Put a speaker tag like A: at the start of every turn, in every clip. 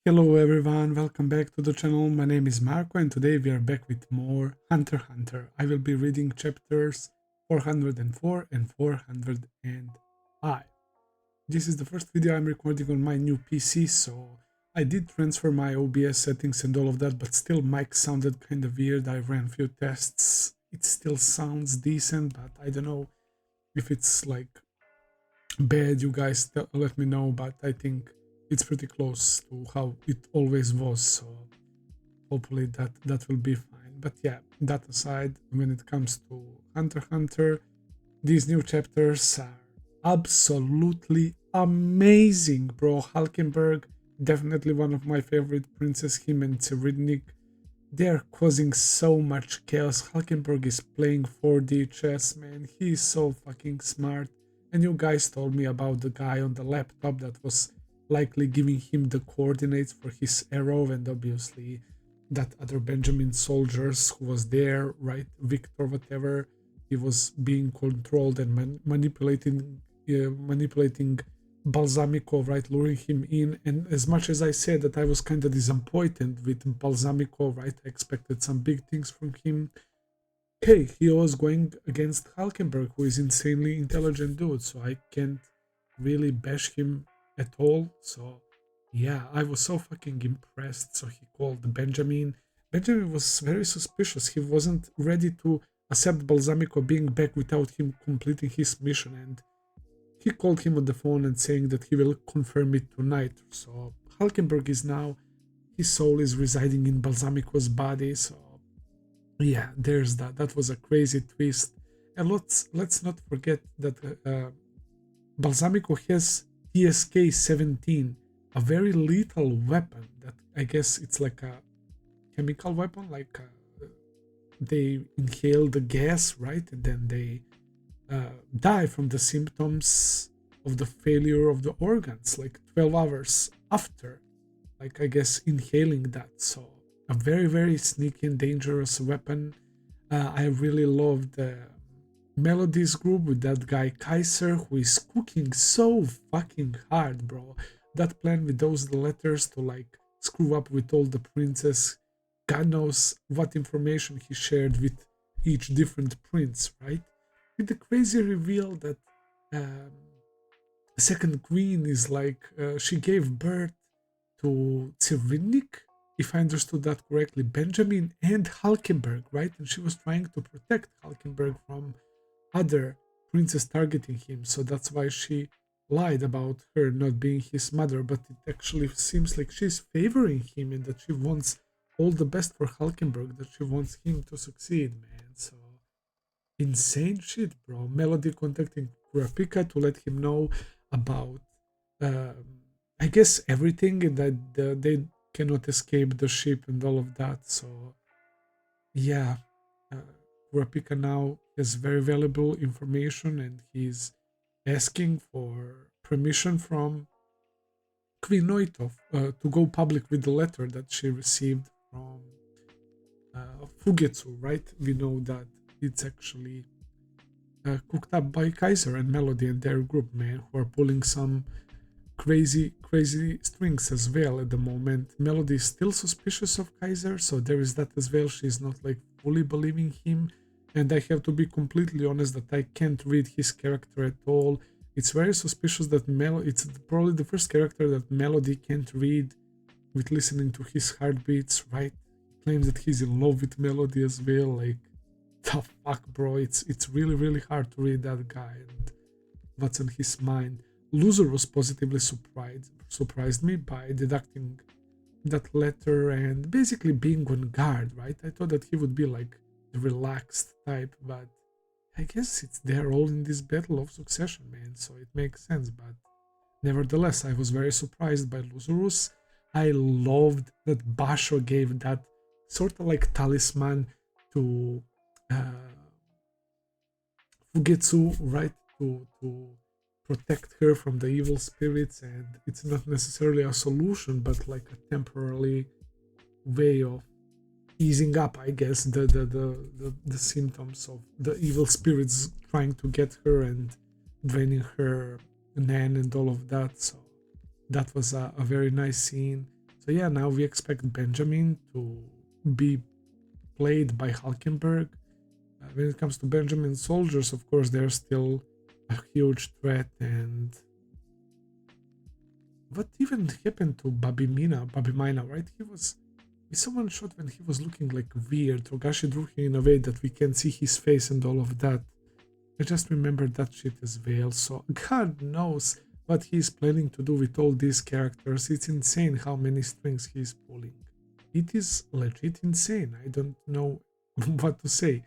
A: Hello everyone, welcome back to the channel. My name is Marco and today we are back with more Hunter x Hunter. I will be reading chapters 404 and 405. This is the first video I'm recording on my new PC, so I did transfer my OBS settings and all of that, but still mic sounded kind of weird. I ran a few tests. It still sounds decent, but I don't know if it's like bad. You guys let me know, but I think it's pretty close to how it always was, so hopefully that will be fine. But yeah, that aside, when it comes to Hunter x Hunter, these new chapters are absolutely amazing, bro. Halkenburg, definitely one of my favorite princes. Him and Cyridnik, they are causing so much chaos. Halkenburg is playing 4D chess, man. He is so fucking smart. And you guys told me about the guy on the laptop that was likely giving him the coordinates for his arrow, and obviously that other Benjamin soldiers who was there, right? Victor, whatever, he was being controlled and manipulating Balsamico, right, luring him in. And as much as I said that I was kind of disappointed with Balsamico, right, I expected some big things from him. Hey, he was going against Halkenberg, who is insanely intelligent dude, so I can't really bash him at all. So yeah, I was so fucking impressed. So he called Benjamin. Benjamin was very suspicious. He wasn't ready to accept Balsamico being back without him completing his mission, and he called him on the phone and saying that he will confirm it tonight. So Halkenberg is now, his soul is residing in Balsamico's body. So yeah, there's that. That was a crazy twist. And let's not forget that Balsamico has TSK 17, a very lethal weapon that I guess it's like a chemical weapon, like they inhale the gas, right? And then they die from the symptoms of the failure of the organs, like 12 hours after, like I guess inhaling that. So a very, very sneaky and dangerous weapon. I really loved Melody's group with that guy Kaiser, who is cooking so fucking hard, bro. That plan with those letters to like screw up with all the princes. God knows what information he shared with each different prince, right? With the crazy reveal that um, second queen is like she gave birth to Cyridnik, if I understood that correctly, Benjamin and Halkenberg, right? And she was trying to protect Halkenberg from other princes targeting him, so that's why she lied about her not being his mother. But it actually seems like she's favoring him and that she wants all the best for Halkenberg, that she wants him to succeed, man. So insane shit, bro. Melody contacting Kurapika to let him know about, um, I guess, everything, and that they cannot escape the ship and all of that. So yeah, Kurapika now has very valuable information, and he's asking for permission from Queen Noitov to go public with the letter that she received from Fugetsu, right? We know that it's actually cooked up by Kaiser and Melody and their group, man, who are pulling some crazy strings as well at the moment. Melody is still suspicious of Kaiser, so there is that as well. She's not like fully believing him, and I have to be completely honest that I can't read his character at all. It's very suspicious that it's probably the first character that Melody can't read with listening to his heartbeats, right? He claims that he's in love with Melody as well. Like, the fuck, bro? It's really hard to read that guy and what's in his mind. Loser was positively surprised me by deducting that letter and basically being on guard, right? I thought that he would be like the relaxed type, but I guess it's they're all in this battle of succession, man, so it makes sense. But nevertheless, I was very surprised by Luzurus. I loved that Basho gave that sort of like talisman to Fugetsu, right? To protect her from the evil spirits, and it's not necessarily a solution, but like a temporary way of easing up, I guess, the symptoms of the evil spirits trying to get her and draining her nan and all of that. So that was a very nice scene. So yeah, now we expect Benjamin to be played by Halkenburg. When it comes to Benjamin soldiers, of course, they're still a huge threat. And what even happened to Babimina, right? Someone shot when he was looking like weird. Togashi drew him in a way that we can see his face and all of that. I just remember that shit as well. So God knows what he's planning to do with all these characters. It's insane how many strings he's pulling. It is legit insane. I don't know what to say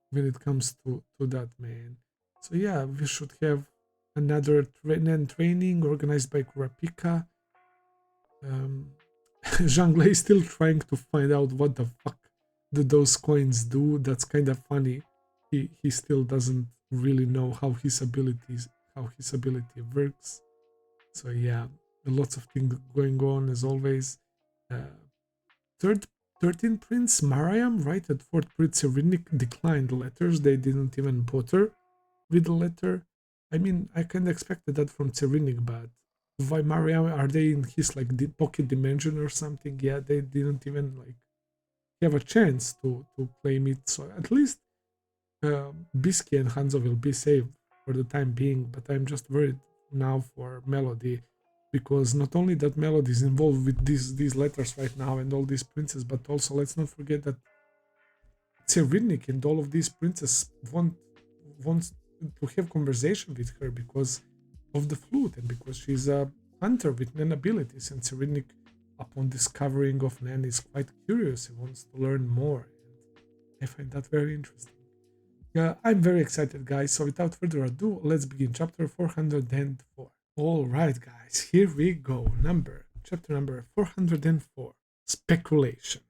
A: when it comes to that, man. So yeah, we should have another training organized by Kurapika. Zhang Lei is still trying to find out what the fuck do those coins do. That's kind of funny. He still doesn't really know how his ability works. So yeah, lots of things going on as always. 13 Prince Mariam, right, at 4th Prince Cyrenaic declined letters. They didn't even bother with the letter. I mean, I kind of expected that from Cyrenaic, but why Mariam? Are they in his like pocket dimension or something? Yeah, they didn't even like have a chance to claim it. So at least Bisky and Hanzo will be saved for the time being. But I'm just worried now for Melody, because not only that Melody is involved with these letters right now and all these princes, but also let's not forget that Cyrenaic and all of these princes wants to have conversation with her because of the flute and because she's a hunter with Nen abilities. And Cyrenaic, upon discovering of Nen, is quite curious. He wants to learn more. And I find that very interesting. Yeah, I'm very excited, guys. So without further ado, let's begin chapter 404. All right, guys, here we go. Chapter number 404, speculation.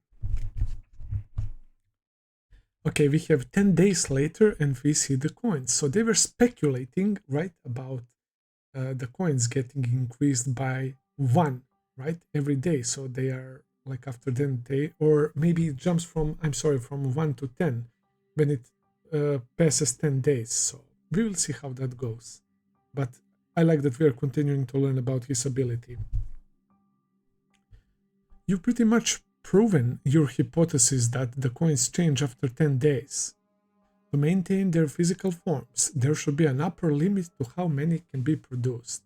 A: Okay, we have 10 days later and we see the coins. So they were speculating, right, about the coins getting increased by 1, right, every day. So they are like after 10 day, or maybe it jumps from 1 to 10 when it passes 10 days. So we will see how that goes. But I like that we are continuing to learn about his ability. You've pretty much proven your hypothesis that the coins change after 10 days. To maintain their physical forms, there should be an upper limit to how many can be produced.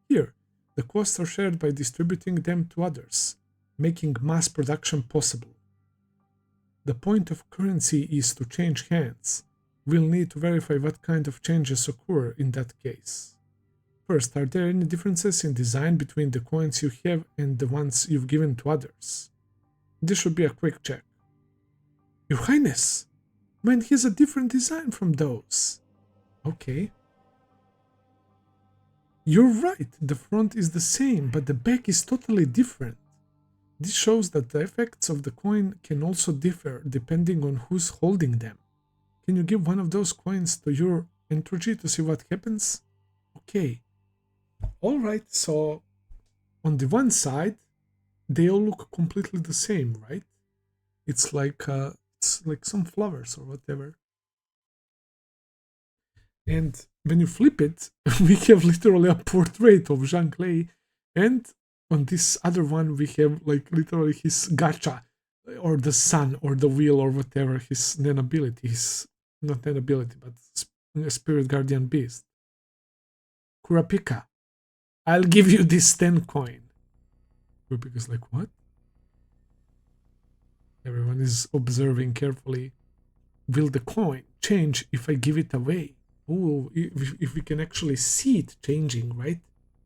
A: Here, the costs are shared by distributing them to others, making mass production possible. The point of currency is to change hands. We'll need to verify what kind of changes occur in that case. First, are there any differences in design between the coins you have and the ones you've given to others? This should be a quick check. Your Highness! Mine has a different design from those. Okay. You're right, the front is the same, but the back is totally different. This shows that the effects of the coin can also differ depending on who's holding them. Can you give one of those coins to your entrogy to see what happens? Okay. Alright, so on the one side, they all look completely the same, right? It's like some flowers or whatever. And when you flip it, we have literally a portrait of Zhang Lei, and on this other one we have like literally his gacha, or the sun, or the wheel, or whatever, his Nen ability, not Nen ability, but spirit guardian beast. Kurapika, I'll give you this 10 coin. Kurapika's like, what? Everyone is observing carefully. Will the coin change if I give it away? Oh, if we can actually see it changing, right?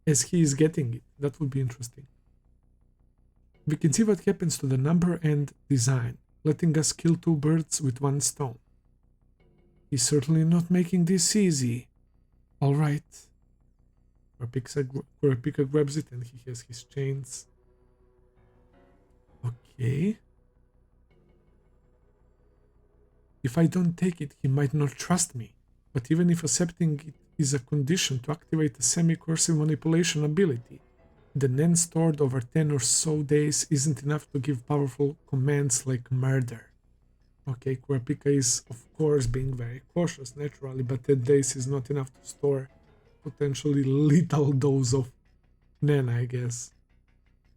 A: As he is getting it. That would be interesting. We can see what happens to the number and design, letting us kill 2 birds with 1 stone. He's certainly not making this easy. Alright. Kurapika grabs it and he has his chains. Okay. If I don't take it, he might not trust me. But even if accepting it is a condition to activate a semi-cursive manipulation ability, the Nen stored over 10 or so days isn't enough to give powerful commands like murder. Okay, Kurapika is of course being very cautious naturally, but 10 days is not enough to store potentially lethal dose of Nen, I guess.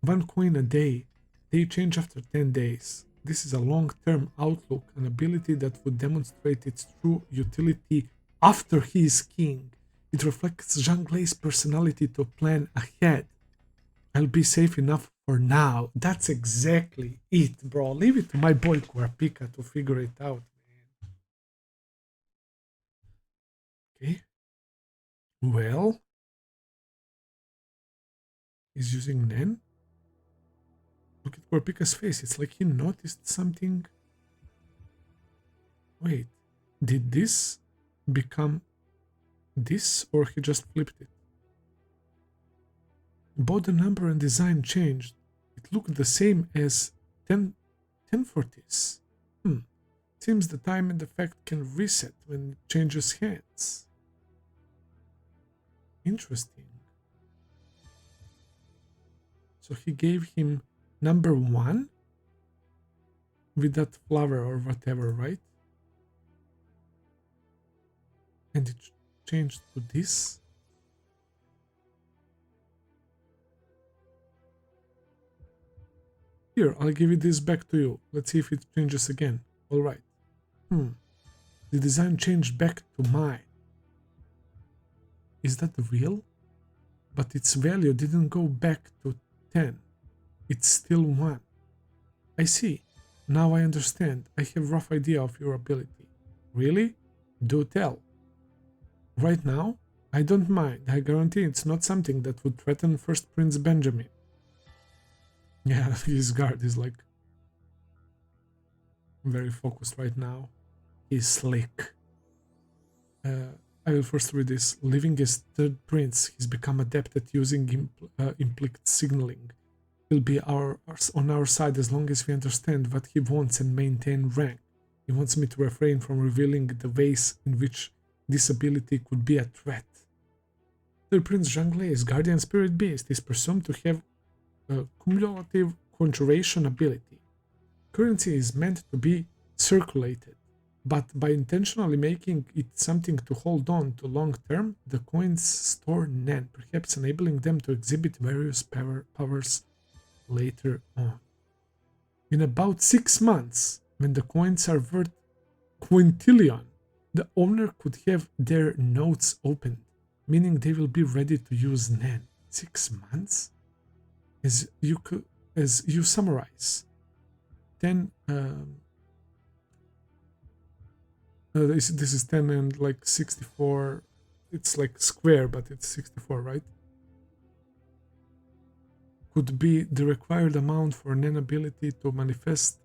A: 1 coin a day. They change after 10 days. This is a long-term outlook, an ability that would demonstrate its true utility after he is king. It reflects Zhang Lei's personality to plan ahead. I'll be safe enough for now. That's exactly it, bro. Leave it to my boy Kurapika to figure it out, man. Okay. Well, he's using Nen. Look at Kurapika's face. It's like he noticed something. Wait, did this become this, or he just flipped it? Both the number and design changed. It looked the same as 10 for this. Seems the time and effect can reset when it changes hands. Interesting. So he gave him number 1 with that flower or whatever, right? And it changed to this. Here, I'll give it this back to you. Let's see if it changes again. Alright. The design changed back to mine. Is that real? But its value didn't go back to 10. It's still 1. I see. Now I understand. I have a rough idea of your ability. Really? Do tell. Right now, I don't mind. I guarantee it's not something that would threaten First Prince Benjamin. Yeah, his guard is like very focused right now. He's slick. I will first read this. Living as third prince, he's become adept at using implicit signaling. He'll be on our side as long as we understand what he wants and maintain rank. He wants me to refrain from revealing the ways in which this ability could be a threat. Third Prince Zhang Lei's guardian spirit beast is presumed to have a cumulative conjuration ability. Currency is meant to be circulated, but by intentionally making it something to hold on to long term, the coins store Nen, perhaps enabling them to exhibit various powers later on. In about 6 months, when the coins are worth quintillion, the owner could have their notes opened, meaning they will be ready to use Nen. 6 months? As you summarize, then this is 10 and like 64. It's like square, but it's 64, right? Could be the required amount for Nen ability to manifest.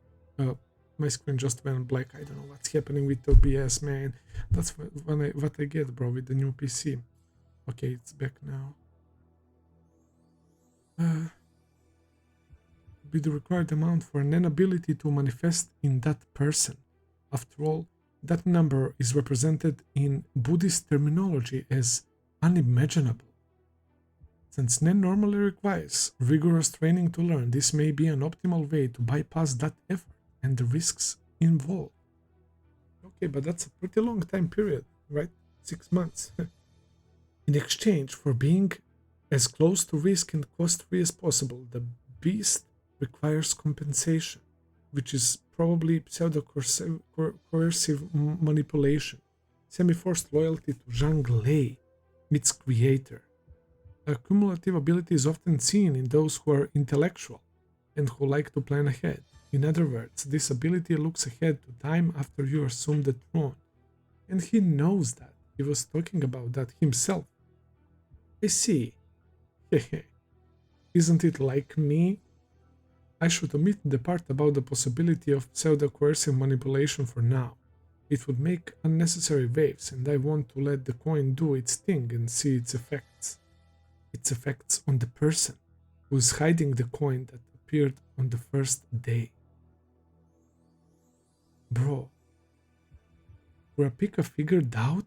A: My screen just went black. I don't know what's happening with OBS, man. That's what I get, bro, with the new PC. Okay, it's back now. Be the required amount for Nen ability to manifest in that person. After all, that number is represented in Buddhist terminology as unimaginable. Since Nen normally requires rigorous training to learn, this may be an optimal way to bypass that effort and the risks involved. Okay, but that's a pretty long time period, right? 6 months. In exchange for being as close to risk and cost-free as possible, the beast requires compensation, which is probably pseudo-coercive manipulation, semi-forced loyalty to Zhang Lei, its creator. A cumulative ability is often seen in those who are intellectual and who like to plan ahead. In other words, this ability looks ahead to time after you assume the throne. And he knows that. He was talking about that himself. I see. Hehe. Isn't it like me? I should omit the part about the possibility of pseudo-coercive manipulation for now. It would make unnecessary waves, and I want to let the coin do its thing and see its effects. Its effects on the person who is hiding the coin that appeared on the first day. Bro, Kurapika figured out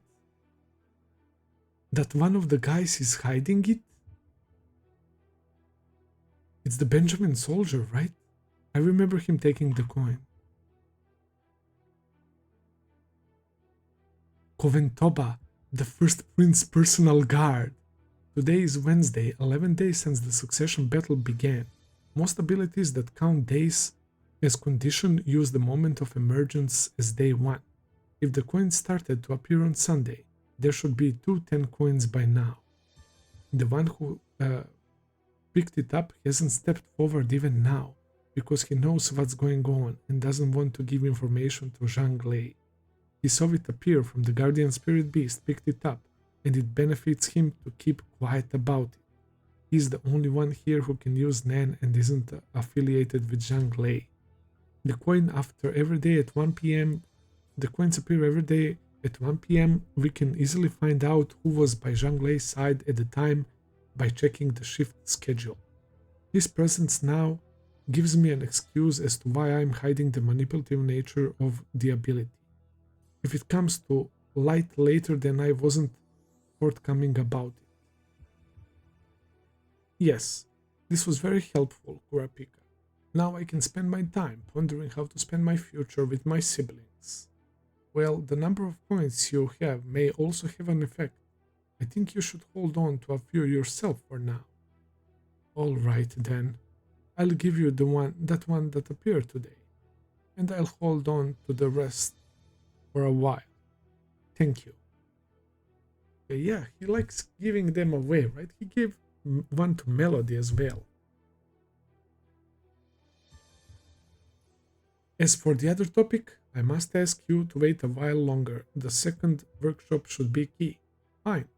A: that one of the guys is hiding it? It's the Benjamin soldier, right? I remember him taking the coin. Koventoba, the first prince's personal guard. Today is Wednesday, 11 days since the succession battle began. Most abilities that count days as condition use the moment of emergence as day 1. If the coin started to appear on Sunday, there should be 2 10 coins by now. The one who picked it up hasn't stepped forward even now, because he knows what's going on and doesn't want to give information to Zhang Lei. He saw it appear from the guardian spirit beast, picked it up, and it benefits him to keep quiet about it. He's the only one here who can use Nan and isn't affiliated with Zhang Lei. The coin after every day at 1 p.m. The coins appear every day at 1 p.m. We can easily find out who was by Zhang Lei's side at the time by checking the shift schedule. His presence now gives me an excuse as to why I'm hiding the manipulative nature of the ability. If it comes to light later, then I wasn't forthcoming about it. Yes, this was very helpful, Kurapika. Now I can spend my time pondering how to spend my future with my siblings. Well, the number of coins you have may also have an effect. I think you should hold on to a few yourself for now. Alright then, I'll give you the one that appeared today, and I'll hold on to the rest for a while. Thank you. Yeah, he likes giving them away, right? He gave one to Melody as well. As for the other topic, I must ask you to wait a while longer. The second workshop should be key. Fine.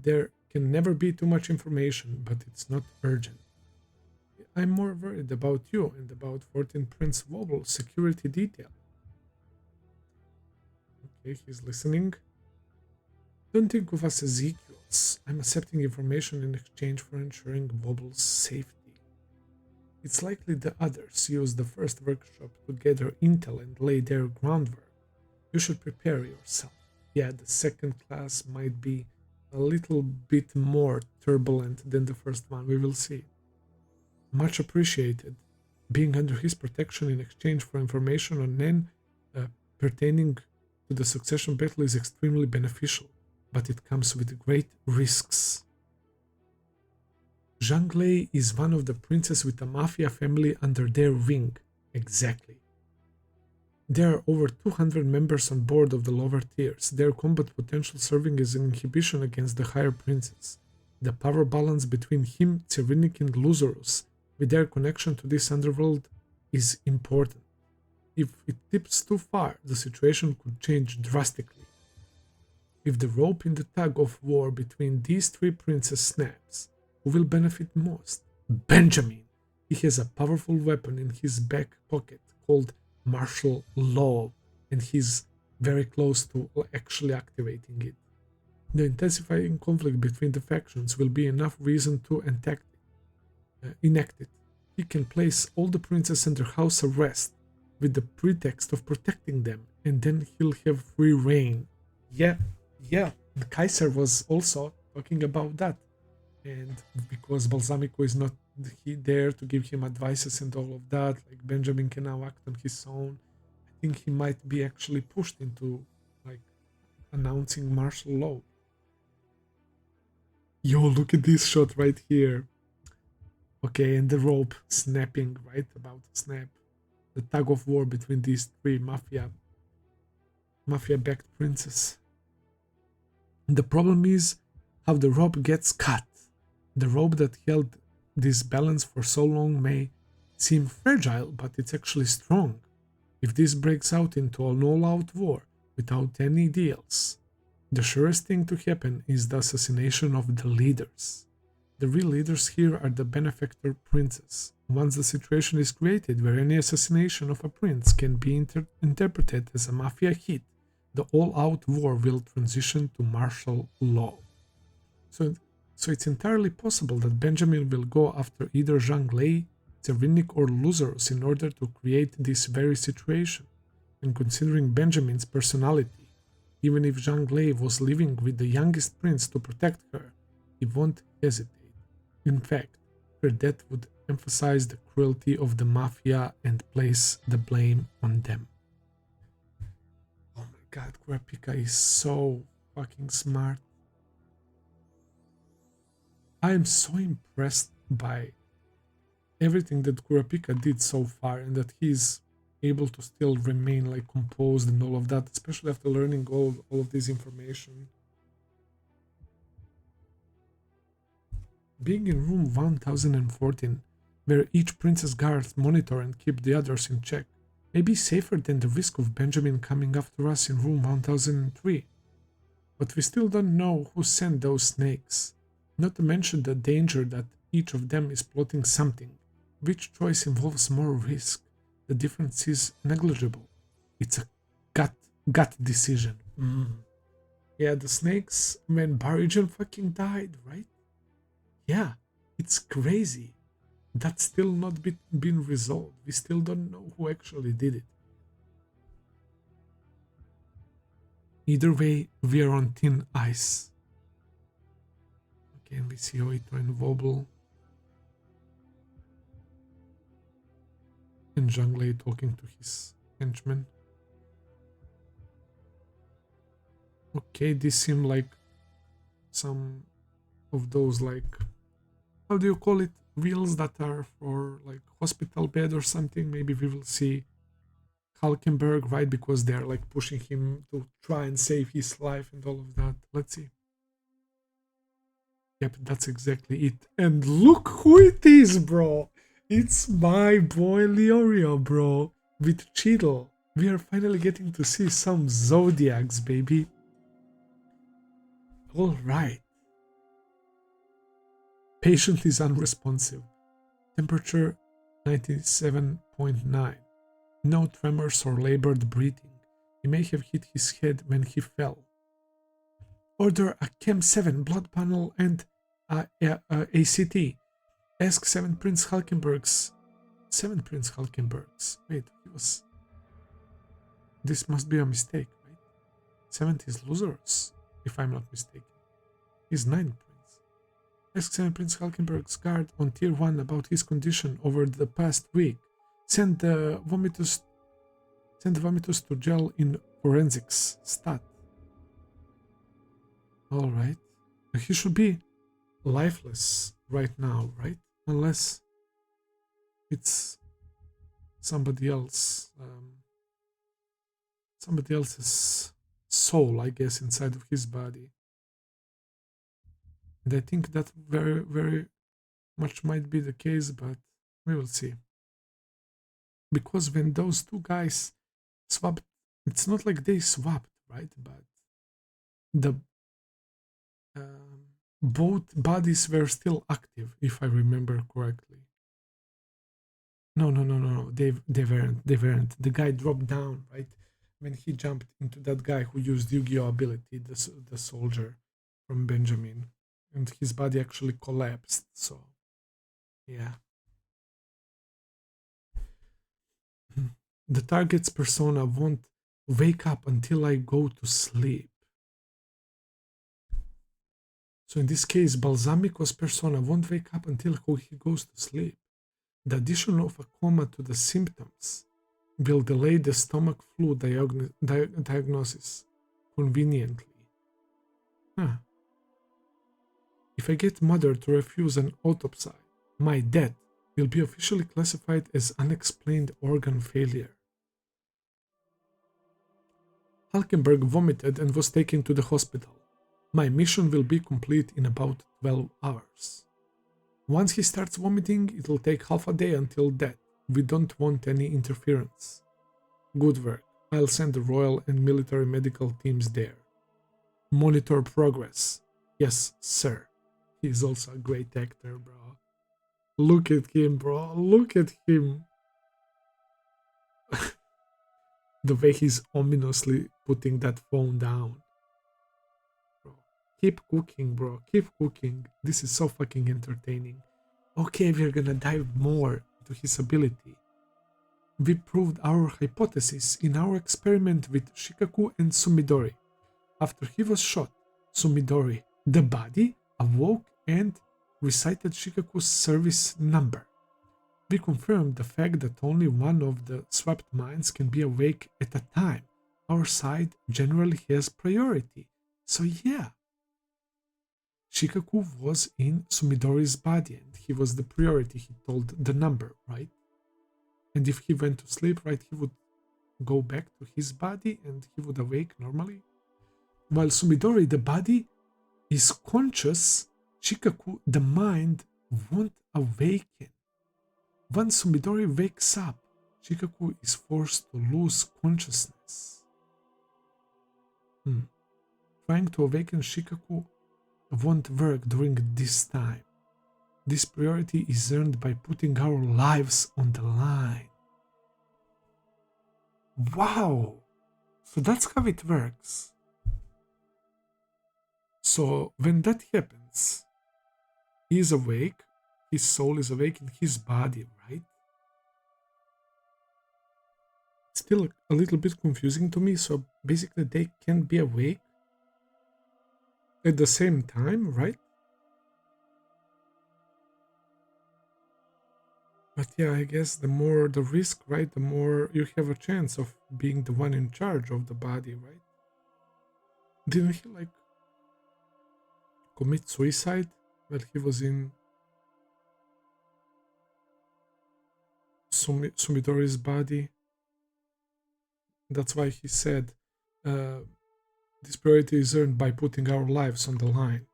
A: There can never be too much information, but it's not urgent. I'm more worried about you and about 14 Prince Wobble's security detail. Okay, he's listening. Don't think of us as equals. I'm accepting information in exchange for ensuring Wobble's safety. It's likely the others used the first workshop to gather intel and lay their groundwork. You should prepare yourself. Yeah, the second class might be a little bit more turbulent than the first one, we will see. Much appreciated. Being under his protection in exchange for information on Nen pertaining to the succession battle is extremely beneficial, but it comes with great risks. Zhang Lei is one of the princes with a mafia family under their wing. Exactly. There are over 200 members on board of the lower tiers, their combat potential serving as an inhibition against the higher princes. The power balance between him, Cyrenik and Luzurus, with their connection to this underworld, is important. If it tips too far, the situation could change drastically. If the rope in the tug of war between these 3 princes snaps, who will benefit most? Benjamin! He has a powerful weapon in his back pocket called martial law, and he's very close to actually activating it. The intensifying conflict between the factions will be enough reason to enact it. He can place all the princes under house arrest with the pretext of protecting them, and then he'll have free reign. Yeah, the Kaiser was also talking about that. And because Balsamico is not there to give him advices and all of that, like Benjamin can now act on his own, I think he might be actually pushed into like announcing martial law. Yo, look at this shot right here. Okay, and the rope snapping, right? About to snap. The tug of war between these 3 mafia-backed princes. The problem is how the rope gets cut. The rope that held this balance for so long may seem fragile, but it's actually strong. If this breaks out into an all-out war without any deals, the surest thing to happen is the assassination of the leaders. The real leaders here are the benefactor princes. Once the situation is created where any assassination of a prince can be interpreted as a mafia hit, the all-out war will transition to martial law. So it's entirely possible that Benjamin will go after either Zhang Lei, Cyrenik, or Luzurus in order to create this very situation. And considering Benjamin's personality, even if Zhang Lei was living with the youngest prince to protect her, he won't hesitate. In fact, her death would emphasize the cruelty of the mafia and place the blame on them. Oh my god, Kurapika is so fucking smart. I am so impressed by everything that Kurapika did so far, and that he's able to still remain like composed and all of that, especially after learning all of this information. Being in room 1014, where each princess guards monitor and keep the others in check, may be safer than the risk of Benjamin coming after us in room 1003. But we still don't know who sent those snakes, not to mention the danger that each of them is plotting something. Which choice involves more risk? The difference is negligible. It's a gut decision. Yeah, the snakes when Barijan fucking died, right? Yeah, it's crazy. That's still not been resolved. We still don't know who actually did it. Either way, we are on thin ice. Okay, and we see Oito and Wobble. And Zhang Lei talking to his henchmen. Okay, this seemed like some of those, like, how do you call it, wheels that are for like hospital bed or something. Maybe we will see Halkenburg, right? Because they're like pushing him to try and save his life and all of that. Let's see. Yep, that's exactly it. And look who it is, bro. It's my boy Leorio, bro. With Cheadle. We are finally getting to see some Zodiacs, baby. Alright. Patient is unresponsive. Temperature 97.9. No tremors or labored breathing. He may have hit his head when he fell. Order a Chem 7 blood panel and ACT. Ask 7 Prince Hulkenbergs. 7 Prince Hulkenbergs. Wait, he was... This must be a mistake, right? 7th is Losers, if I'm not mistaken. He's 9th Prince. Ask 7 Prince Halkenberg's guard on Tier 1 about his condition over the past week. Send the Vomitus to jail in forensics. Stat. Alright. He should be lifeless right now, right? Unless it's somebody else. Somebody else's soul, I guess, inside of his body. And I think that very, very much might be the case, but we will see. Because when those two guys swapped, it's not like they swapped, right? But the both bodies were still active, if I remember correctly. No. They weren't. The guy dropped down, right? When he jumped into that guy who used Yu-Gi-Oh ability, the soldier from Benjamin, and his body actually collapsed. So, yeah. The target's persona won't wake up until I go to sleep. So in this case, Balsamico's persona won't wake up until he goes to sleep. The addition of a coma to the symptoms will delay the stomach flu diagnosis conveniently. Huh. If I get Mother to refuse an autopsy, my death will be officially classified as unexplained organ failure. Halkenberg vomited and was taken to the hospital. My mission will be complete in about 12 hours. Once he starts vomiting, it will take half a day until death. We don't want any interference. Good work. I'll send the royal and military medical teams there. Monitor progress. Yes, sir. He's also a great actor, bro. Look at him, bro. Look at him. The way he's ominously putting that phone down. Bro, keep cooking, bro. Keep cooking. This is so fucking entertaining. Okay, we're gonna dive more into his ability. We proved our hypothesis in our experiment with Shikaku and Sumidori. After he was shot, Sumidori, the body, awoke and recited Shikaku's service number. We confirmed the fact that only one of the swapped minds can be awake at a time. Our side generally has priority. So yeah. Shikaku was in Sumidori's body and he was the priority. He told the number, right? And if he went to sleep, right, he would go back to his body and he would awake normally. While Sumidori, the body, is conscious, Shikaku, the mind, won't awaken. Once Sumidori wakes up, Shikaku is forced to lose consciousness. Trying to awaken Shikaku won't work during this time. This priority is earned by putting our lives on the line. Wow! So that's how it works. So when that happens, he is awake, his soul is awake in his body, right? It's still a little bit confusing to me, so basically they can be awake at the same time, right? But yeah, I guess the more the risk, right, the more you have a chance of being the one in charge of the body, right? Didn't he, like, commit suicide while he was in Sumidori's body? That's why he said, this priority is earned by putting our lives on the line.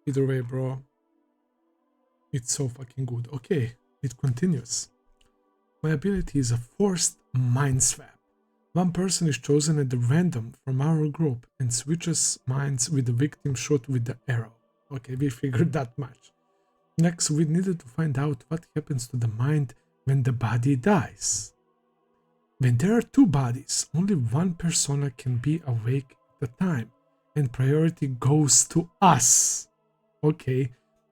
A: Either way, bro, it's so fucking good. Okay, it continues. My ability is a forced mind swap. One person is chosen at random from our group and switches minds with the victim shot with the arrow. Okay, we figured that much. Next, we needed to find out what happens to the mind when the body dies. When there are two bodies, only one persona can be awake at a time, and priority goes to us. Okay,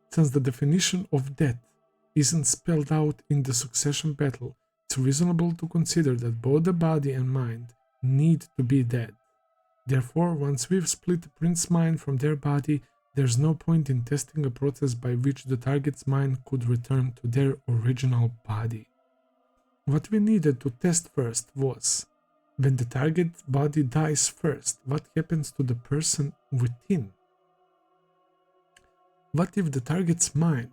A: since the definition of death isn't spelled out in the succession battle, it's reasonable to consider that both the body and mind need to be dead. Therefore, once we've split the prince's mind from their body, there's no point in testing a process by which the target's mind could return to their original body. What we needed to test first was, when the target body dies first, what happens to the person within? What if the target's mind,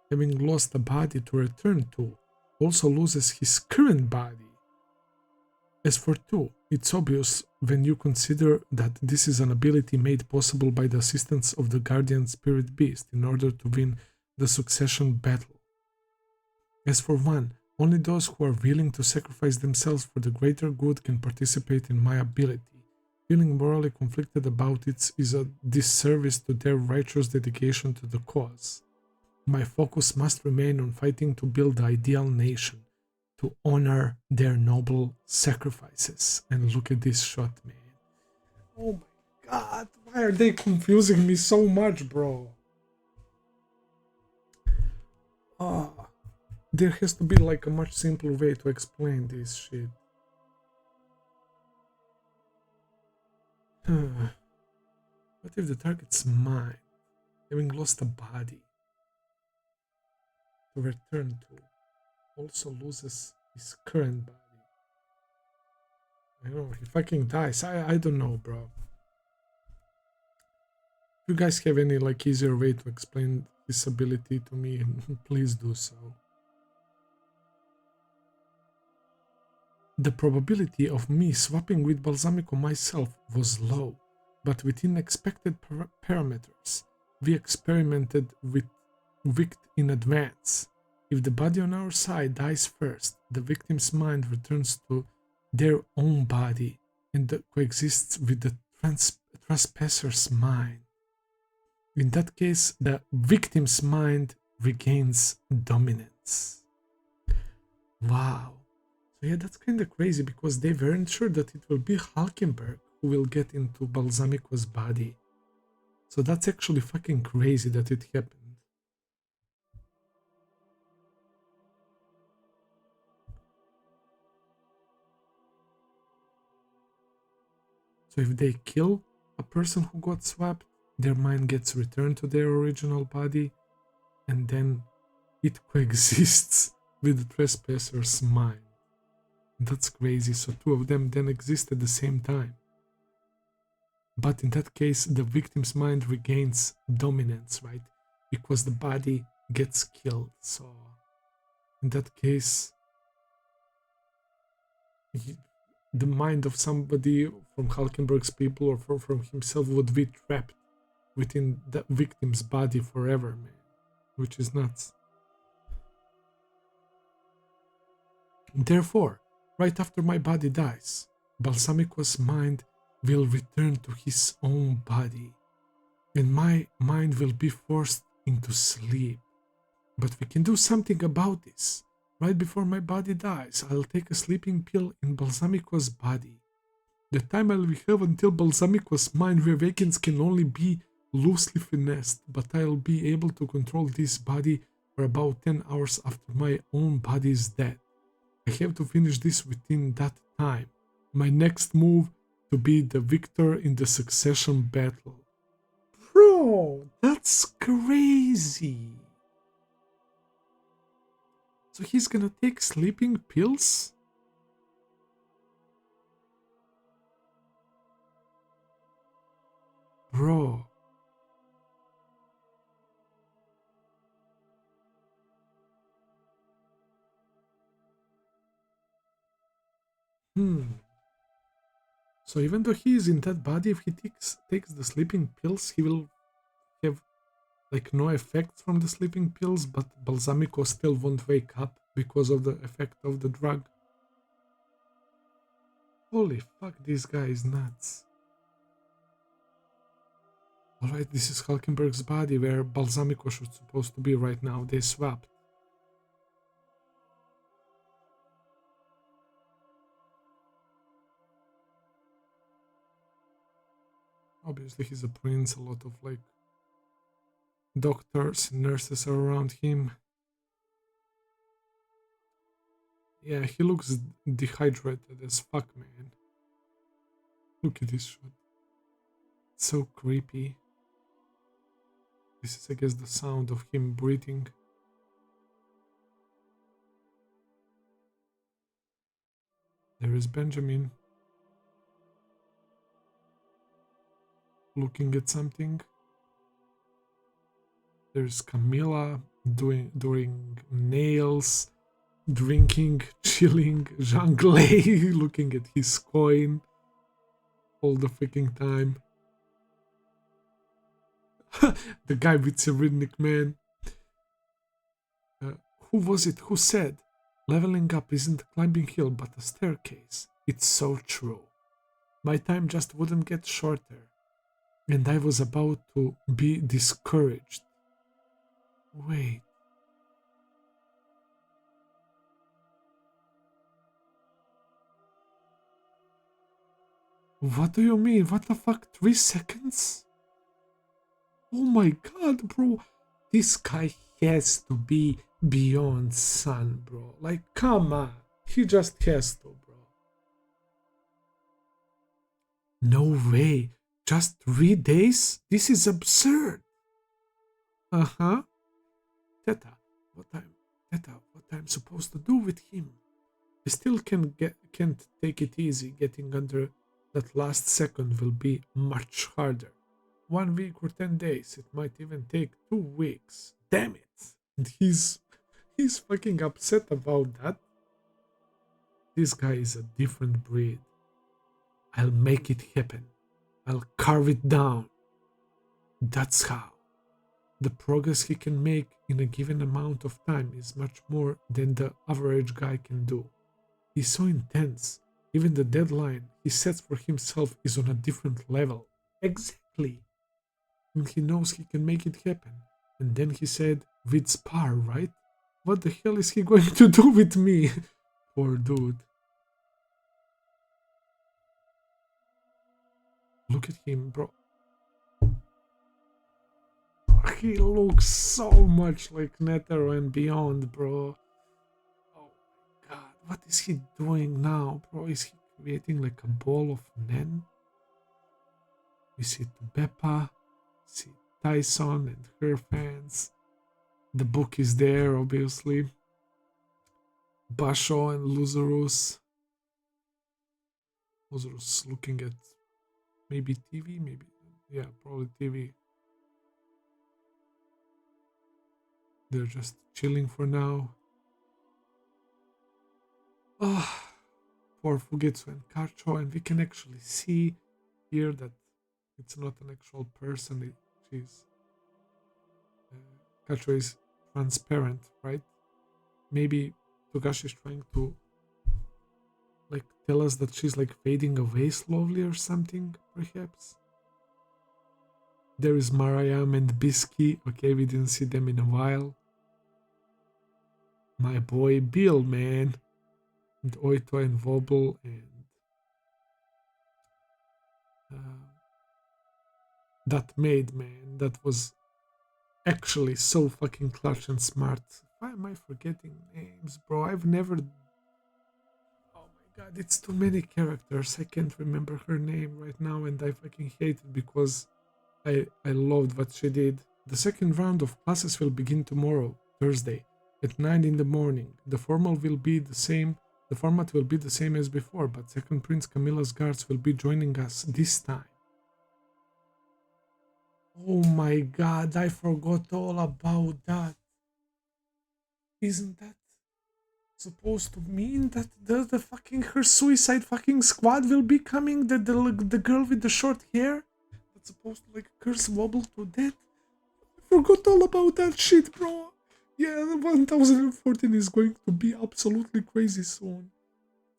A: having lost a body to return to, also loses his current body? As for 2, it's obvious when you consider that this is an ability made possible by the assistance of the guardian spirit beast in order to win the succession battle. As for 1, only those who are willing to sacrifice themselves for the greater good can participate in my ability. Feeling morally conflicted about it is a disservice to their righteous dedication to the cause. My focus must remain on fighting to build the ideal nation, to honor their noble sacrifices. And look at this shot, man. Oh my god, why are they confusing me so much, bro? There has to be like a much simpler way to explain this shit. What if the target's mind, having lost a body to return to, also loses his current body? I know, he fucking dies. I don't know, bro. If you guys have any like easier way to explain this ability to me, please do so. The probability of me swapping with Balsamico myself was low, but within expected parameters. We experimented with Vict in advance. If the body on our side dies first, the victim's mind returns to their own body and coexists with the trespasser's mind. In that case, the victim's mind regains dominance. Wow. So yeah, that's kind of crazy because they weren't sure that it will be Halkenburg who will get into Balsamico's body. So that's actually fucking crazy that it happened. So if they kill a person who got swapped, their mind gets returned to their original body, and then it coexists with the trespasser's mind. That's crazy. So 2 of them then exist at the same time. But in that case, the victim's mind regains dominance, right? Because the body gets killed. So in that case, the mind of somebody from Halkenburg's people or from himself would be trapped within the victim's body forever, man. Which is nuts. Therefore, right after my body dies, Balsamico's mind will return to his own body, and my mind will be forced into sleep. But we can do something about this. Right before my body dies, I'll take a sleeping pill in Balsamico's body. The time I'll have until Balsamico's mind reawakens can only be loosely finessed, but I'll be able to control this body for about 10 hours after my own body is dead. I have to finish this within that time. My next move to be the victor in the succession battle. Bro, that's crazy. So he's gonna take sleeping pills? Bro. So even though he is in that body, if he takes the sleeping pills, he will have like no effects from the sleeping pills, but Balsamico still won't wake up because of the effect of the drug. Holy fuck, this guy is nuts. Alright, this is Hulkenberg's body where Balsamico should supposed to be right now. They swapped. Obviously he's a prince, a lot of like doctors and nurses are around him. Yeah, he looks dehydrated as fuck, man. Look at this shot. It's so creepy. This is, I guess, the sound of him breathing. There is Benjamin. Looking at something. There's Camilla doing nails, drinking, chilling. Zhang Lei looking at his coin all the freaking time. The guy with Cyrillic, man. Who was it who said, leveling up isn't a climbing hill but a staircase? It's so true. My time just wouldn't get shorter, and I was about to be discouraged. Wait. What do you mean? What the fuck? 3 seconds? Oh my god, bro. This guy has to be beyond sun, bro. Like, come on. He just has to, bro. No way. Just 3 days? This is absurd. Uh-huh. Teta, what I'm supposed to do with him? I still can't take it easy. Getting under that last second will be much harder. 1 week or 10 days. It might even take 2 weeks. Damn it. And he's fucking upset about that. This guy is a different breed. I'll make it happen. I'll carve it down. That's how. The progress he can make in a given amount of time is much more than the average guy can do. He's so intense. Even the deadline he sets for himself is on a different level. Exactly. And he knows he can make it happen. And then he said, with spar, right? What the hell is he going to do with me? Poor dude. Look at him, bro. He looks so much like Netero and beyond, bro. Oh my god, what is he doing now, bro? Is he creating like a ball of Nen? We see Beppa, see Tyson and her fans. The book is there, obviously. Basho and Lazarus. Lazarus looking at Maybe TV, maybe. Yeah, probably TV. They're just chilling for now. Ah, poor Fugitsu and Kacho, and we can actually see here that it's not an actual person. She's Kacho is transparent, right? Maybe Togashi is trying to like tell us that she's like fading away slowly or something, perhaps. There is Mariam and Bisky. Okay, we didn't see them in a while. My boy Bill, man. And Oito and Vobel and that maid, man. That was actually so fucking clutch and smart. Why am I forgetting names, bro? I've never. Oh my god, it's too many characters. I can't remember her name right now, and I fucking hate it because I loved what she did. The second round of classes will begin tomorrow, Thursday, at 9 in the morning. The format will be the same as before, but second Prince Camilla's guards will be joining us this time. Oh my god, I forgot all about that. Isn't that supposed to mean that the fucking her suicide fucking squad will be coming? The girl with the short hair that's supposed to like curse Wobble to death? I forgot all about that shit, bro. Yeah, 1014 is going to be absolutely crazy soon.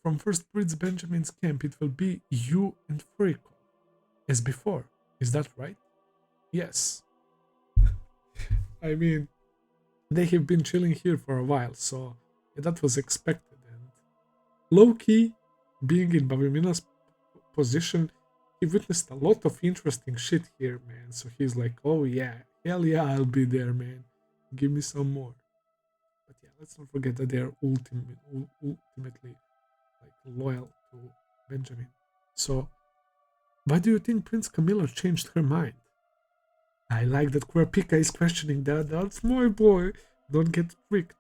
A: From First Prince Benjamin's camp, it will be you and Furiko, as before. Is that right? Yes. I mean, they have been chilling here for a while, so yeah, that was expected. And Loki, being in Babimina's position, he witnessed a lot of interesting shit here, man. So he's like, oh yeah, hell yeah, I'll be there, man. Give me some more. But yeah, let's not forget that they are ultimately like loyal to Benjamin. So, why do you think Prince Camilla changed her mind? I like that Kurapika is questioning that. That's my boy. Don't get tricked.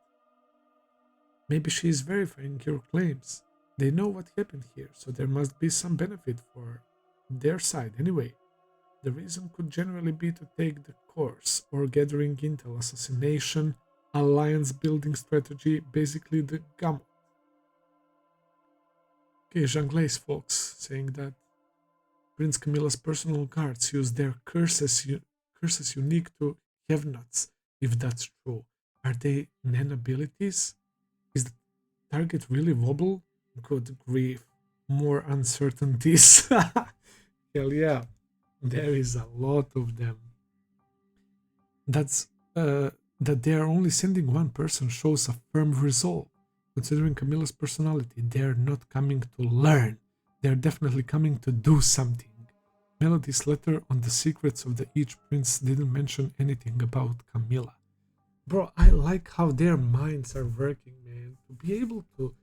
A: Maybe she is verifying your claims. They know what happened here, so there must be some benefit for their side anyway. The reason could generally be to take the course or gathering intel, assassination, alliance building strategy, basically the gamut. Okay, Zhang Lei's folks saying that Prince Camilla's personal guards use their curses unique to Hevnuts, if that's true. Are they Nen abilities? Is the target really Wobble? Good grief. More uncertainties. Hell yeah. There is a lot of them. That they are only sending one person shows a firm resolve. Considering Camilla's personality, they're not coming to learn. They're definitely coming to do something. Melody's letter on the secrets of the each prince didn't mention anything about Camilla. Bro, I like how their minds are working, man. To be able to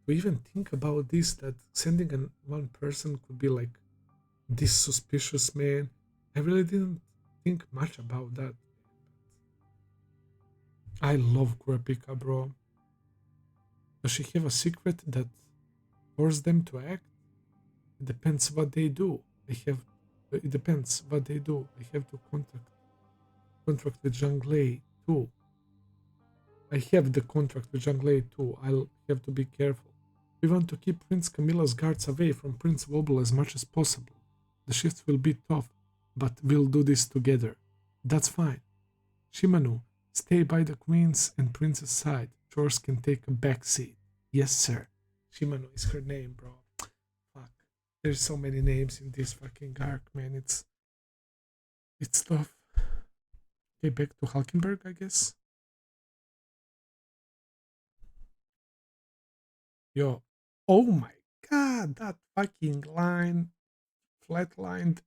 A: even think about this, that sending one person could be like this suspicious, man. I really didn't think much about that. I love Kurapika, bro. Does she have a secret that forced them to act? It depends what they do. It depends what they do. I have to contract with Zhang Lei too. I have the contract with Zhang Lei too. I'll have to be careful. We want to keep Prince Camilla's guards away from Prince Wobble as much as possible. The shifts will be tough, but we'll do this together. That's fine. Shimano, stay by the Queen's and Prince's side. Chores can take a back seat. Yes, sir. Shimano is her name, bro. Fuck. There's so many names in this fucking arc, man. It's tough. Okay, back to Halkenburg, I guess. Yo. Oh my god, that fucking line flatlined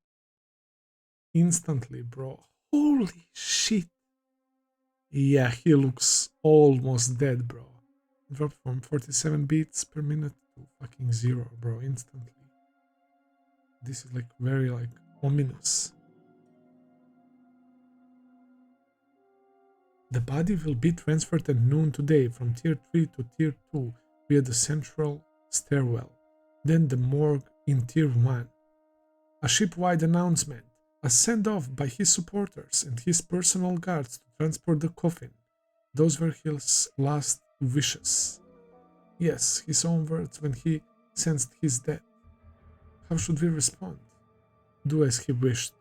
A: instantly, bro. Holy shit. Yeah, he looks almost dead, bro. Dropped from 47 beats per minute to fucking 0, bro, instantly. This is like very like ominous. The body will be transferred at noon today from tier 3 to tier 2 via the central stairwell. Then the morgue in tier 1. A ship-wide announcement, a send-off by his supporters and his personal guards to transport the coffin. Those were his last wishes. Yes, his own words when he sensed his death. How should we respond? Do as he wished.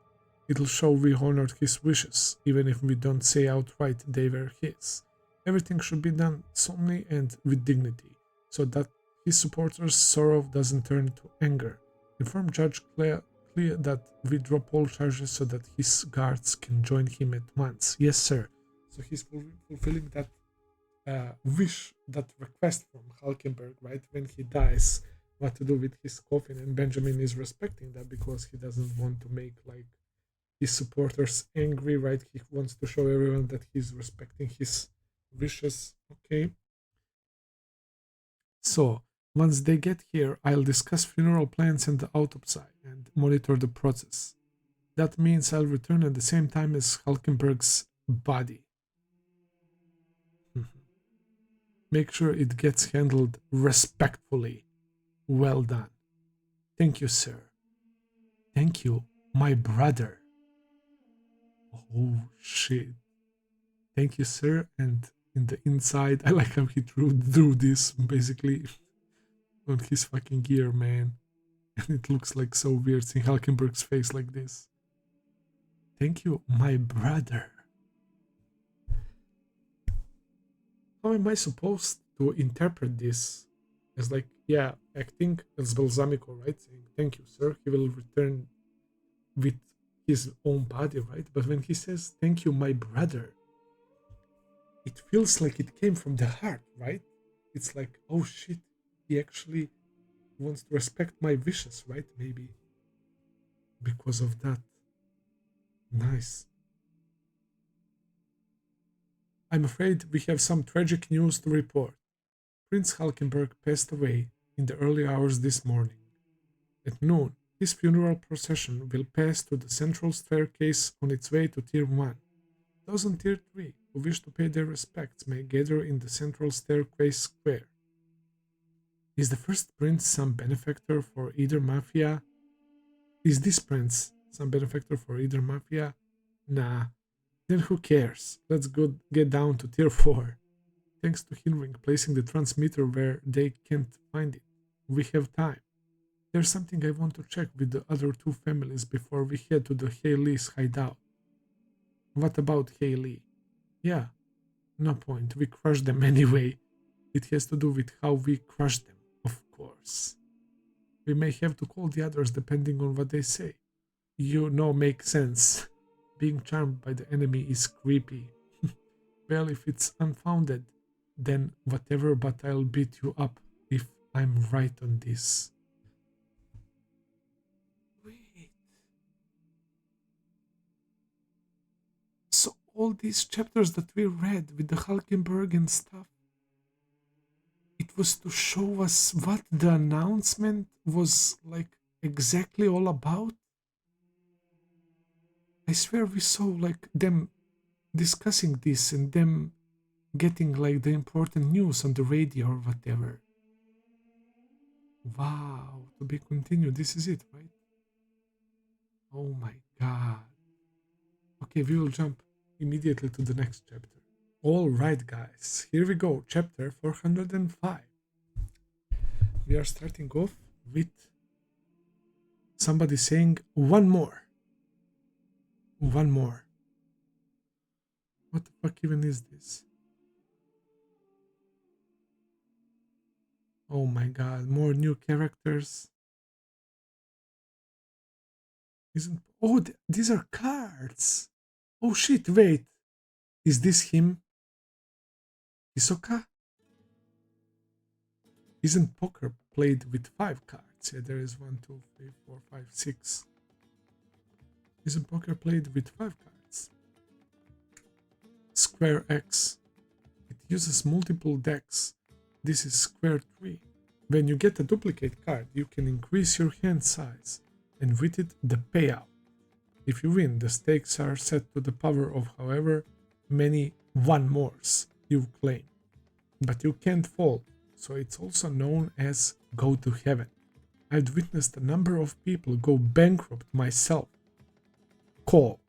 A: It'll show we honored his wishes, even if we don't say outright they were his. Everything should be done solemnly and with dignity, so that his supporters' sorrow doesn't turn to anger. Inform Judge Clear that we drop all charges so that his guards can join him at once. Yes, sir. So he's fulfilling that wish, that request from Halkenburg, right? When he dies, what to do with his coffin, and Benjamin is respecting that because he doesn't want to make like his supporters angry, right? He wants to show everyone that he's respecting his wishes. Okay. So once they get here, I'll discuss funeral plans and the autopsy and monitor the process. That means I'll return at the same time as Halkenberg's body. Make sure it gets handled respectfully. Well done. Thank you, sir. Thank you, my brother. Oh, shit. Thank you, sir. And in the inside, I like how he drew this basically on his fucking gear, man. And it looks like so weird seeing Halkenberg's face like this. Thank you, my brother. How am I supposed to interpret this? As like, yeah, acting as Balsamico, right? Saying, thank you, sir. He will return with his own body, right? But when he says, thank you, my brother, it feels like it came from the heart, right? It's like, oh shit, he actually wants to respect my wishes, right? Maybe because of that. Nice. I'm afraid we have some tragic news to report. Prince Halkenberg passed away in the early hours this morning. At noon, his funeral procession will pass through the central staircase on its way to Tier 1. Those on Tier 3 who wish to pay their respects may gather in the central staircase square. Is the first prince some benefactor for either mafia? Is this prince some benefactor for either mafia? Nah. Then who cares? Let's go get down to Tier 4. Thanks to Hinring placing the transmitter where they can't find it. We have time. There's something I want to check with the other two families before we head to the Haley's hideout. What about Haley? Yeah, no point. We crushed them anyway. It has to do with how we crushed them, of course. We may have to call the others depending on what they say. You know, makes sense. Being charmed by the enemy is creepy. Well, if it's unfounded, then whatever, but I'll beat you up if I'm right on this. Wait. So all these chapters that we read with the Halkenburg and stuff, it was to show us what the announcement was like exactly all about? I swear we saw like them discussing this and them getting like the important news on the radio or whatever. Wow, to be continued. This is it, right? Oh my god. Okay, we will jump immediately to the next chapter. All right, guys, here we go. Chapter 405. We are starting off with somebody saying one more. One more. What the fuck even is this? Oh my god, more new characters. Isn't... Oh, these are cards. Oh shit, wait. Is this him? Hisoka? Isn't poker played with 5 cards? Yeah, there is 1, 2, 3, 4, 5, 6. Isn't poker played with 5 cards? Square X. It uses multiple decks. This is square 3. When you get a duplicate card, you can increase your hand size, and with it, the payout. If you win, the stakes are set to the power of however many one mores you claim. But you can't fall, so it's also known as go to heaven. I'd witnessed a number of people go bankrupt myself. Call.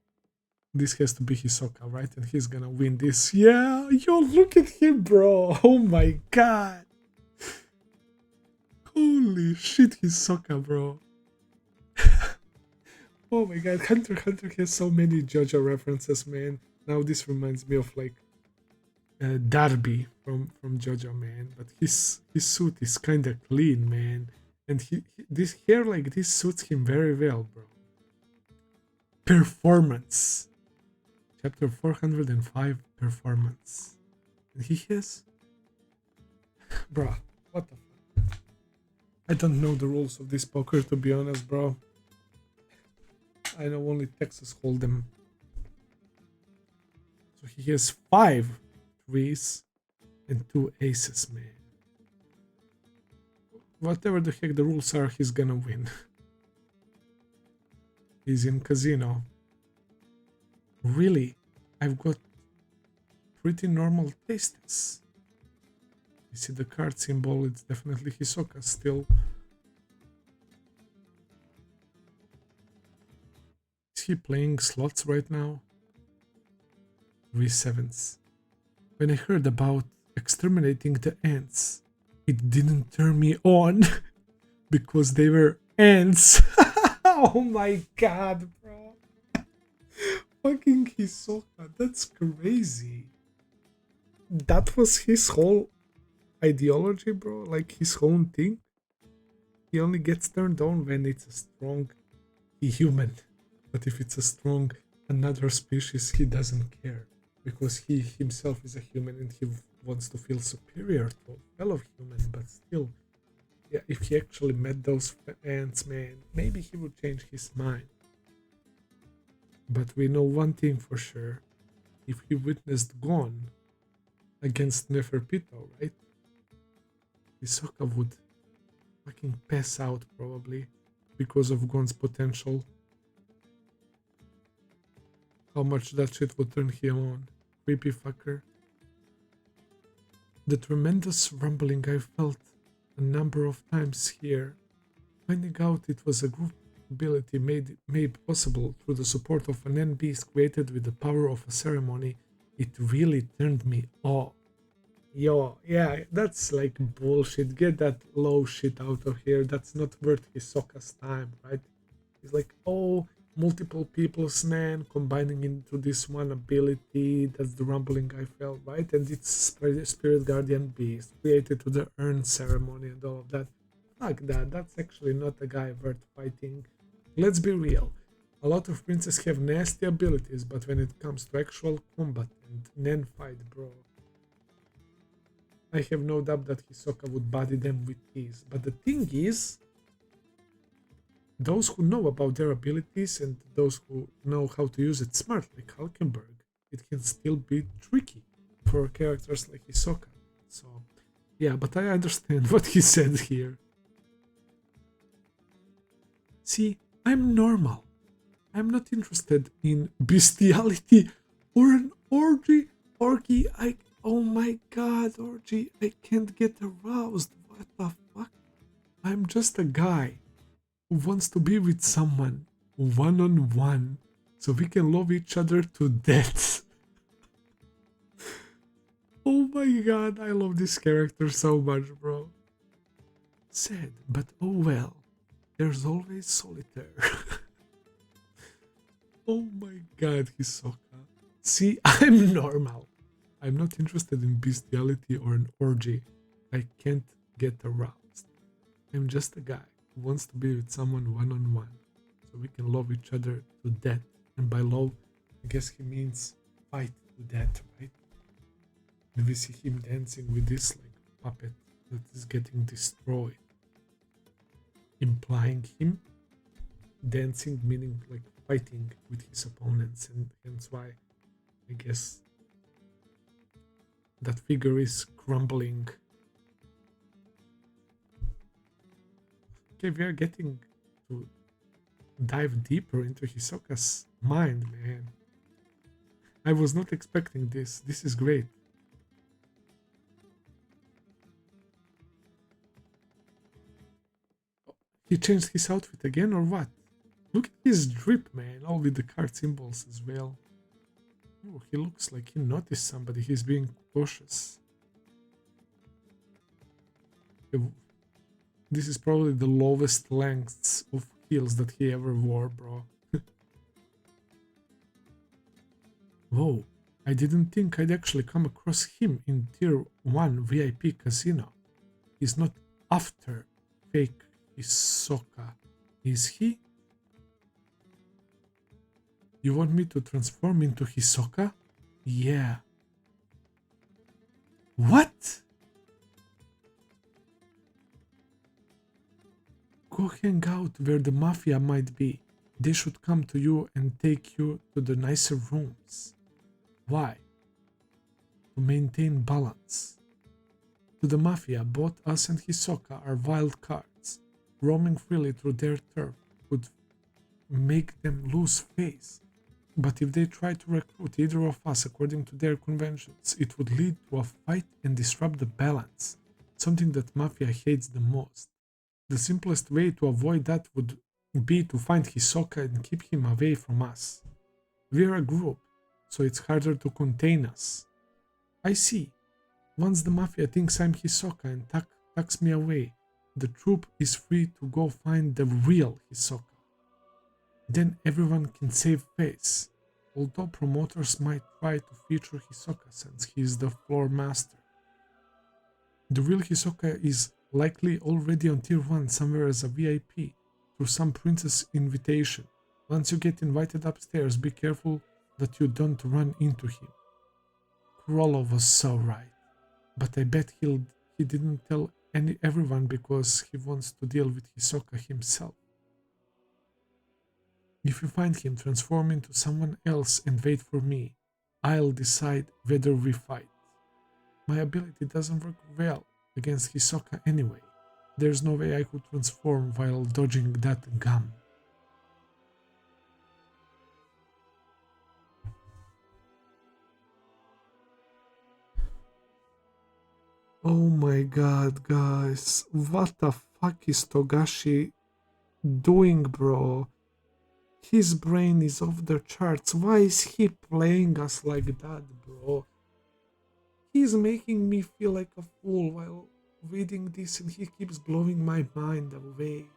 A: This has to be Hisoka, right? And he's gonna win this. Yeah, yo, look at him, bro. Oh my god. Holy shit, Hisoka, bro. Oh my god, Hunter x Hunter has so many JoJo references, man. Now this reminds me of like Darby from JoJo, man. But his suit is kind of clean, man, and this hair like this suits him very well, bro. Performance, chapter 405, performance, and he has, bro. What the fuck? I don't know the rules of this poker, to be honest, bro. I know only Texas Hold'em. So he has 5 threes and 2 aces, man. Whatever the heck the rules are, he's gonna win. He's in casino. Really? I've got pretty normal tastes. You see the card symbol, it's definitely Hisoka still. Is he playing slots right now? 3 sevens. When I heard about exterminating the ants, it didn't turn me on because they were ants. Oh my god, bro. Fucking Hisoka, that's crazy. That was his whole ideology, bro, like his own thing. He only gets turned on when it's a strong human. But if it's a strong another species, he doesn't care. Because he himself is a human and he wants to feel superior to a fellow human, but still, yeah, if he actually met those ants, man, maybe he would change his mind. But we know one thing for sure. If he witnessed Gon against Neferpito, right? Hisoka would fucking pass out probably because of Gon's potential. How much that shit would turn him on. Creepy fucker. The tremendous rumbling I felt a number of times here, finding out it was a group ability made possible through the support of an end beast created with the power of a ceremony, it really turned me off. Yo, yeah, that's like bullshit. Get that low shit out of here. That's not worth Hisoka's time, right? He's like, oh, multiple people's, man, combining into this one ability. That's the rumbling I felt, right? And it's Spirit Guardian Beast created to the urn ceremony and all of that. Fuck that. That's actually not a guy worth fighting. Let's be real. A lot of princes have nasty abilities, but when it comes to actual combat and Nen fight, bro, I have no doubt that Hisoka would body them with ease. But the thing is, those who know about their abilities and those who know how to use it smart, like Halkenburg, it can still be tricky for characters like Hisoka. So, yeah, but I understand what he said here. See, I'm normal. I'm not interested in bestiality or an orgy. Oh my god, orgy, I can't get aroused. What the fuck? I'm just a guy who wants to be with someone one-on-one so we can love each other to death. Oh my god, I love this character so much, bro. Sad, but oh well. There's always solitaire. Oh my god, Hisoka. See, I'm normal. I'm not interested in bestiality or an orgy. I can't get aroused. I'm just a guy who wants to be with someone one-on-one so we can love each other to death. And by love, I guess he means fight to death, right? And we see him dancing with this like puppet that is getting destroyed. Implying him dancing meaning like fighting with his opponents, and hence why I guess that figure is crumbling. Okay, we are getting to dive deeper into Hisoka's mind, man. I was not expecting this. This is great. He changed his outfit again or what? Look at his drip, man, all with the card symbols as well. Oh, he looks like he noticed somebody. He's being cautious. This is probably the lowest lengths of heels that he ever wore, bro. Whoa, I didn't think I'd actually come across him in Tier 1 VIP casino. He's not after fake Hisoka, is he? You want me to transform into Hisoka? Yeah. What? Go hang out where the mafia might be. They should come to you and take you to the nicer rooms. Why? To maintain balance. To the mafia, both us and Hisoka are wild cards. Roaming freely through their turf would make them lose face. But if they try to recruit either of us according to their conventions, it would lead to a fight and disrupt the balance, something that mafia hates the most. The simplest way to avoid that would be to find Hisoka and keep him away from us. We're a group, so it's harder to contain us. I see. Once the mafia thinks I'm Hisoka and tucks me away, the troupe is free to go find the real Hisoka. Then everyone can save face, although promoters might try to feature Hisoka since he is the floor master. The real Hisoka is likely already on Tier 1 somewhere as a VIP through some princess invitation. Once you get invited upstairs, be careful that you don't run into him. Kurolo was so right, but I bet he didn't tell everyone because he wants to deal with Hisoka himself. If you find him, transform into someone else and wait for me. I'll decide whether we fight. My ability doesn't work well against Hisoka anyway. There's no way I could transform while dodging that gum. Oh my god, guys. What the fuck is Togashi doing, bro? His brain is off the charts. Why is he playing us like that, bro? He's making me feel like a fool while reading this and he keeps blowing my mind away.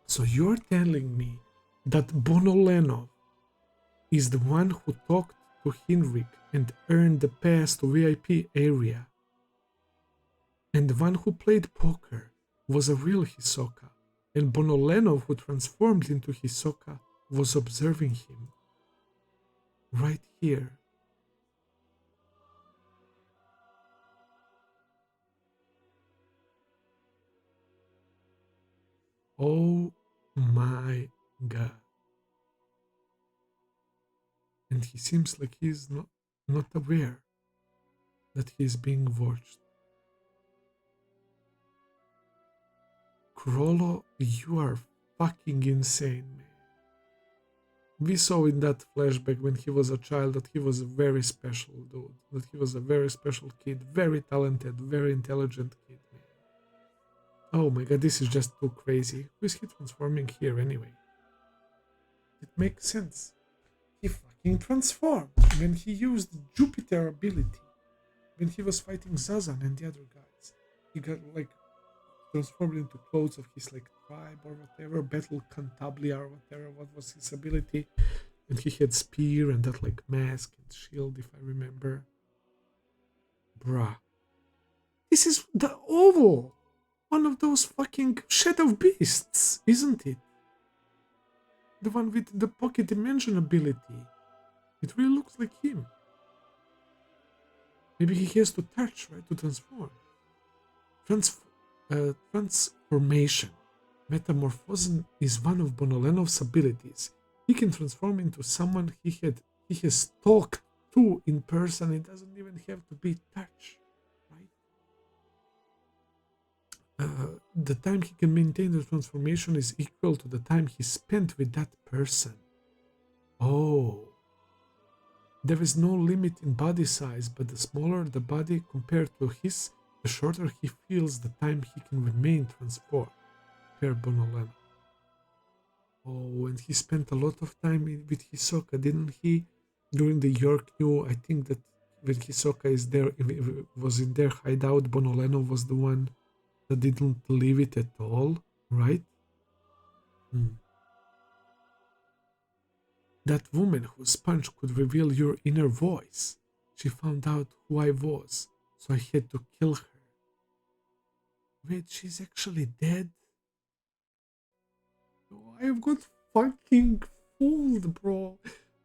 A: So you're telling me that Bonolenov is the one who talked to Henrik and earned the pass to VIP area, and the one who played poker was a real Hisoka, and Bonolenov, who transformed into Hisoka, was observing him right here. Oh my god. And he seems like he's not aware that he's being watched. Kurolo, you are fucking insane, man. We saw in that flashback when he was a child that he was a very special dude, that he was a very special kid, very talented, very intelligent kid, man. Oh my god, this is just too crazy. Who is he transforming here anyway? It makes sense. He fucking transformed when he used Jupiter ability. When he was fighting Zazan and the other guys. He got like transformed into clothes of his like tribe or whatever, Battle Cantabria or whatever, what was his ability. And he had spear and that like mask and shield, if I remember. Bruh. This is the oval! One of those fucking shadow beasts, isn't it? The one with the pocket dimension ability. It really looks like him. Maybe he has to touch, right, to transform. Transformation. Metamorphosis is one of Bonolenov's abilities. He can transform into someone he has talked to in person. It doesn't even have to be touch, right? The time he can maintain the transformation is equal to the time he spent with that person. Oh. There is no limit in body size, but the smaller the body compared to his, the shorter he feels the time he can remain transformed. prepare Bonolenov. Oh, and he spent a lot of time with Hisoka, didn't he? During the York New, I think that when Hisoka is there, was in their hideout, Bonolenov was the one that didn't leave it at all, right? That woman whose punch could reveal your inner voice. She found out who I was, so I had to kill her. Wait, she's actually dead? Oh, I got fucking fooled, bro.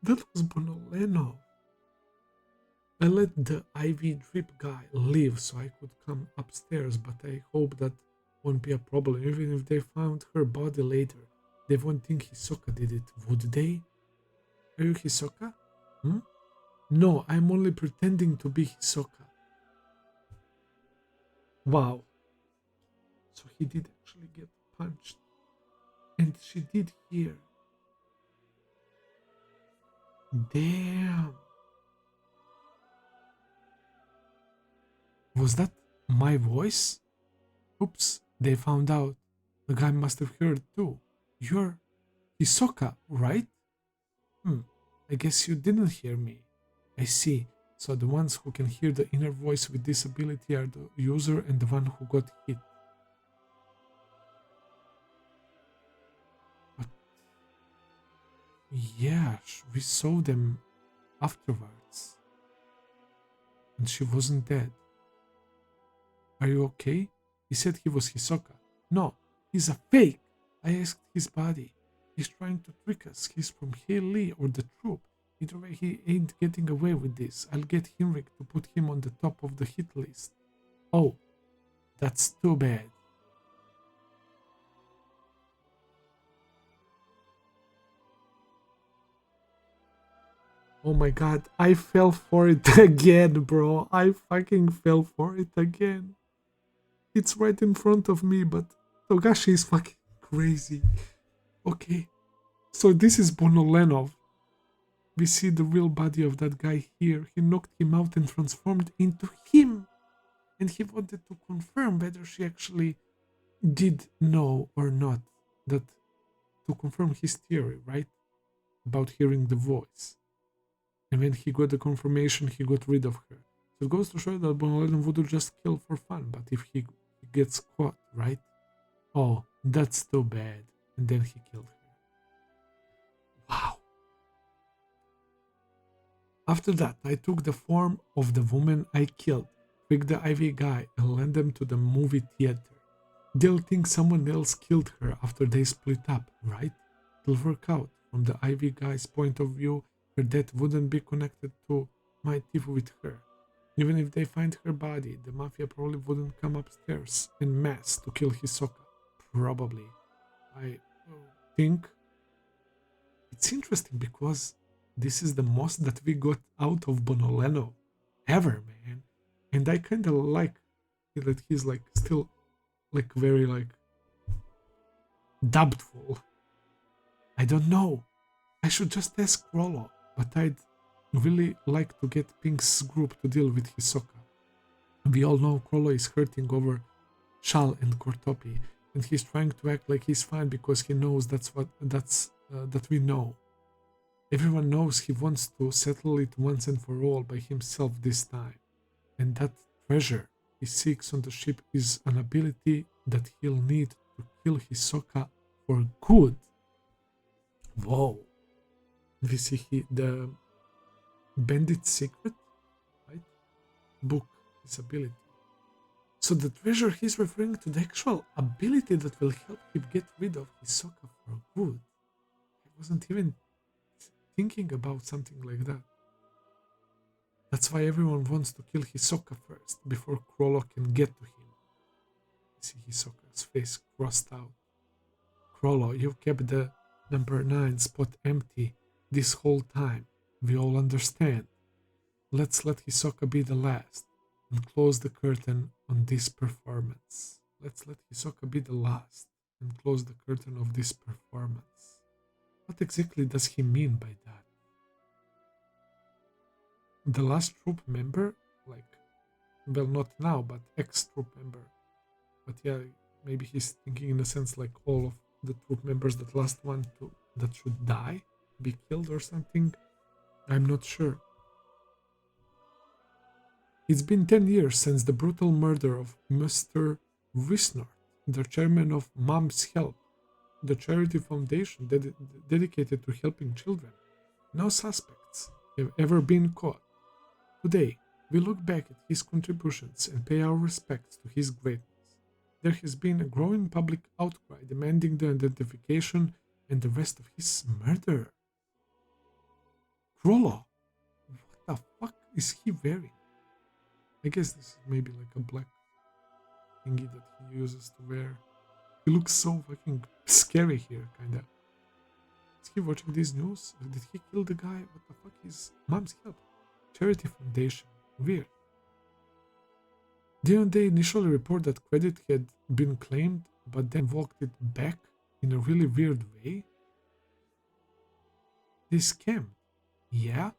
A: That was Bonolenov. I let the IV drip guy leave so I could come upstairs, but I hope that won't be a problem. Even if they found her body later, they won't think Hisoka did it, would they? Are you Hisoka? No, I'm only pretending to be Hisoka. Wow. So he did actually get punched. And she did hear. Damn. Was that my voice? Oops, they found out. The guy must have heard too. You're Hisoka, right? I guess you didn't hear me. I see. So the ones who can hear the inner voice with this ability are the user and the one who got hit. But yeah, we saw them afterwards. And she wasn't dead. Are you okay? He said he was Hisoka. No, he's a fake. I asked his body. He's trying to trick us. He's from Lee or the Troupe. Either way, he ain't getting away with this. I'll get Henrik to put him on the top of the hit list. Oh, that's too bad. Oh my god, I fell for it again, bro. I fucking fell for it again. It's right in front of me, but Togashi is fucking crazy. Okay, so this is Bonolenov. We see the real body of that guy here. He knocked him out and transformed into him. And he wanted to confirm whether she actually did know or not. That to confirm his theory, right? About hearing the voice. And when he got the confirmation, he got rid of her. So it goes to show that Bonolenov would just kill for fun, but if he gets caught, right? Oh, that's too bad. And then he killed her. Wow. After that, I took the form of the woman I killed, picked the IV guy, and led them to the movie theater. They'll think someone else killed her after they split up, right? It'll work out. From the IV guy's point of view, her death wouldn't be connected to my thief with her. Even if they find her body, the mafia probably wouldn't come upstairs en masse to kill Hisoka. Probably. I think it's interesting because this is the most that we got out of Bonolenov ever, man. And I kind of like that he's like still like very like doubtful. I don't know. I should just ask Rollo, but I'd really like to get Pink's group to deal with Hisoka. We all know Krollo is hurting over Shal and Kurapika, and he's trying to act like he's fine because he knows that we know. Everyone knows he wants to settle it once and for all by himself this time, and that treasure he seeks on the ship is an ability that he'll need to kill Hisoka for good. Whoa. We see the Bandit's Secret, right? Book, his ability. So the treasure he's referring to the actual ability that will help him get rid of Hisoka for good. I wasn't even thinking about something like that. That's why everyone wants to kill Hisoka first, before Krollo can get to him. You see Hisoka's face crossed out. Krollo, you kept the number 9 spot empty this whole time. We all understand. Let's let Hisoka be the last and close the curtain on this performance. Let's let Hisoka be the last and close the curtain of this performance. What exactly does he mean by that? The last Troupe member? Like, well, not now, but ex-Troupe member. But yeah, maybe he's thinking in a sense like all of the troop members, that last one that should die, be killed or something. I'm not sure. It's been 10 years since the brutal murder of Mr. Wisnor, the chairman of Mom's Help, the charity foundation dedicated to helping children. No suspects have ever been caught. Today, we look back at his contributions and pay our respects to his greatness. There has been a growing public outcry demanding the identification and arrest of his murderer. Krolo, what the fuck is he wearing? I guess this is maybe like a black thingy that he uses to wear. He looks so fucking scary here, kinda. Is he watching this news? Did he kill the guy? What the fuck is Mom's Help? Charity Foundation. Weird. Didn't they initially report that credit had been claimed, but then walked it back in a really weird way? They scammed. Yeah?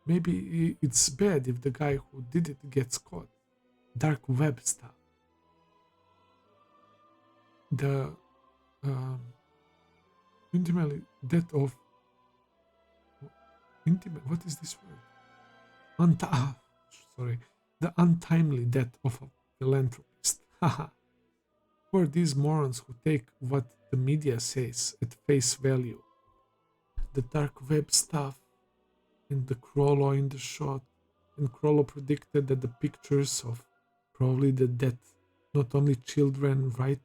A: Maybe it's bad if the guy who did it gets caught. Dark web stuff. The intimately death of what is this word? Sorry. The untimely death of a philanthropist. Haha. Who are these morons who take what the media says at face value? The dark web stuff and the Krolo in the shot. And Krolo predicted that the pictures of probably the dead, not only children, right?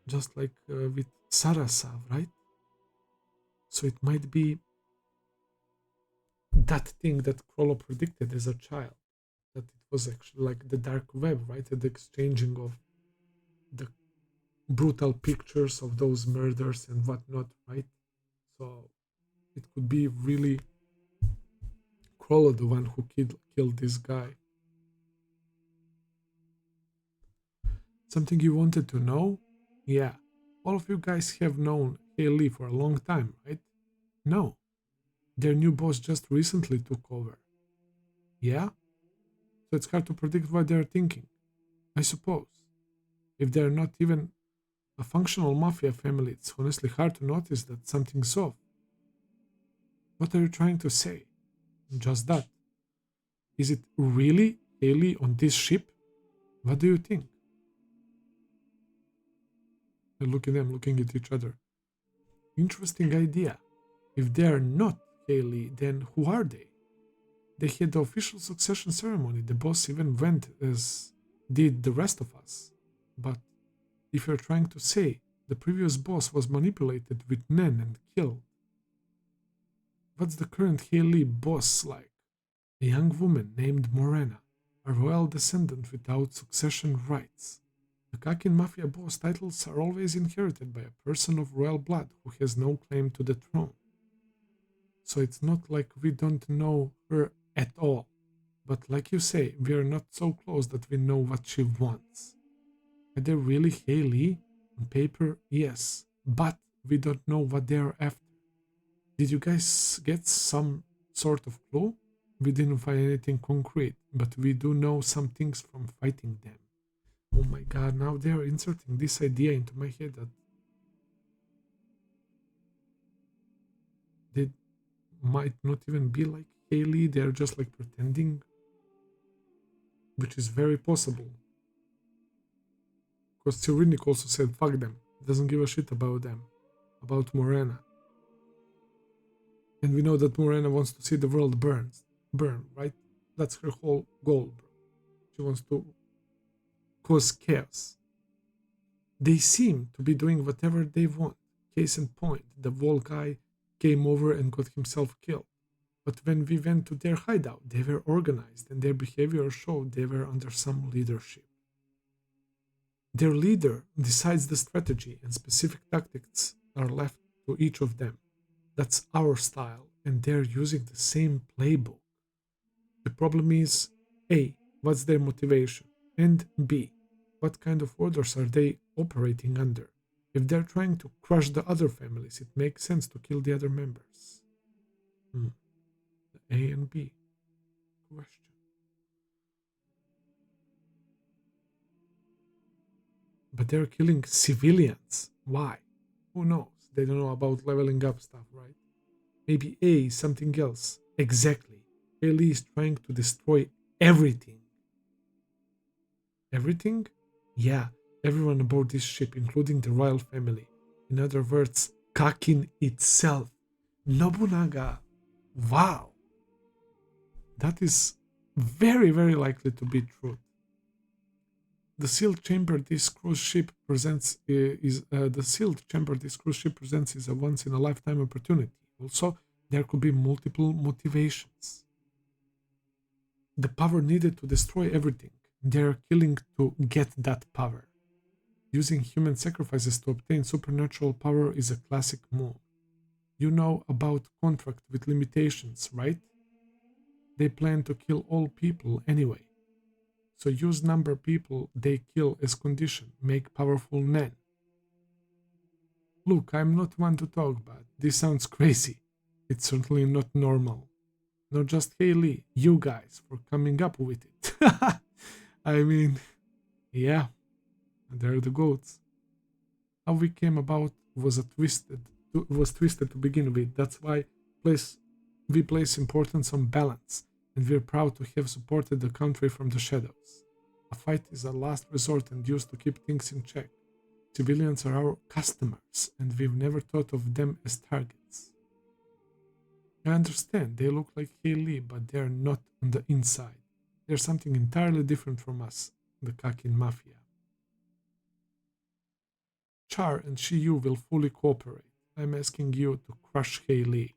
A: Just like with Sarasav, right? So it might be that thing that Krolo predicted as a child. That it was actually like the dark web, right? The exchanging of the brutal pictures of those murders and whatnot, right? So it could be really Krolo the one who killed this guy. Something you wanted to know? Yeah. All of you guys have known Haley for a long time, right? No. Their new boss just recently took over. Yeah? So it's hard to predict what they're thinking. I suppose. If they're not even a functional mafia family, it's honestly hard to notice that something's off. What are you trying to say? Just that. Is it really Haley on this ship? What do you think? I look at them looking at each other. Interesting idea. If they are not Haley, then who are they? They had the official succession ceremony. The boss even went as did the rest of us. But if you're trying to say the previous boss was manipulated with Nen and killed, what's the current Haley boss like? A young woman named Morena, a royal descendant without succession rights. The Kakin Mafia boss titles are always inherited by a person of royal blood who has no claim to the throne. So it's not like we don't know her at all. But like you say, we are not so close that we know what she wants. Are they really Haley? On paper, yes. But we don't know what they are after. Did you guys get some sort of clue? We didn't find anything concrete, but we do know some things from fighting them. Oh my god, now they are inserting this idea into my head that they might not even be like Haley, they're just like pretending, which is very possible. Because Cyrillic also said, fuck them, doesn't give a shit about them, about Morena. And we know that Morena wants to see the world burn, right? That's her whole goal, bro. She wants to cause chaos. They seem to be doing whatever they want. Case in point, the wall guy came over and got himself killed. But when we went to their hideout, they were organized and their behavior showed they were under some leadership. Their leader decides the strategy and specific tactics are left to each of them. That's our style, and they're using the same playbook. The problem is A, what's their motivation? And B, what kind of orders are they operating under? If they're trying to crush the other families, it makes sense to kill the other members. The A and B question. But they're killing civilians. Why? Who knows? They don't know about leveling up stuff, right? Maybe A, something else. Exactly. Haley is trying to destroy everything. Everything? Yeah, everyone aboard this ship, including the royal family. In other words, Kakin itself. Nobunaga. Wow. That is very, very likely to be true. The sealed chamber this cruise ship presents is a once in a lifetime opportunity. Also, there could be multiple motivations. The power needed to destroy everything. They're killing to get that power. Using human sacrifices to obtain supernatural power is a classic move. You know about contract with limitations, right? They plan to kill all people anyway. So use number people they kill as condition, make powerful Nen. Look, I'm not one to talk, but this sounds crazy. It's certainly not normal. Not just Haley, you guys, for coming up with it. I mean, yeah, they're the goats. How we came about was twisted to begin with. That's why we place importance on balance, and we're proud to have supported the country from the shadows. A fight is a last resort and used to keep things in check. Civilians are our customers, and we've never thought of them as targets. I understand they look like Haley, but they're not on the inside. They're something entirely different from us, the Kakin Mafia. Char and Shiyu will fully cooperate. I'm asking you to crush Haley.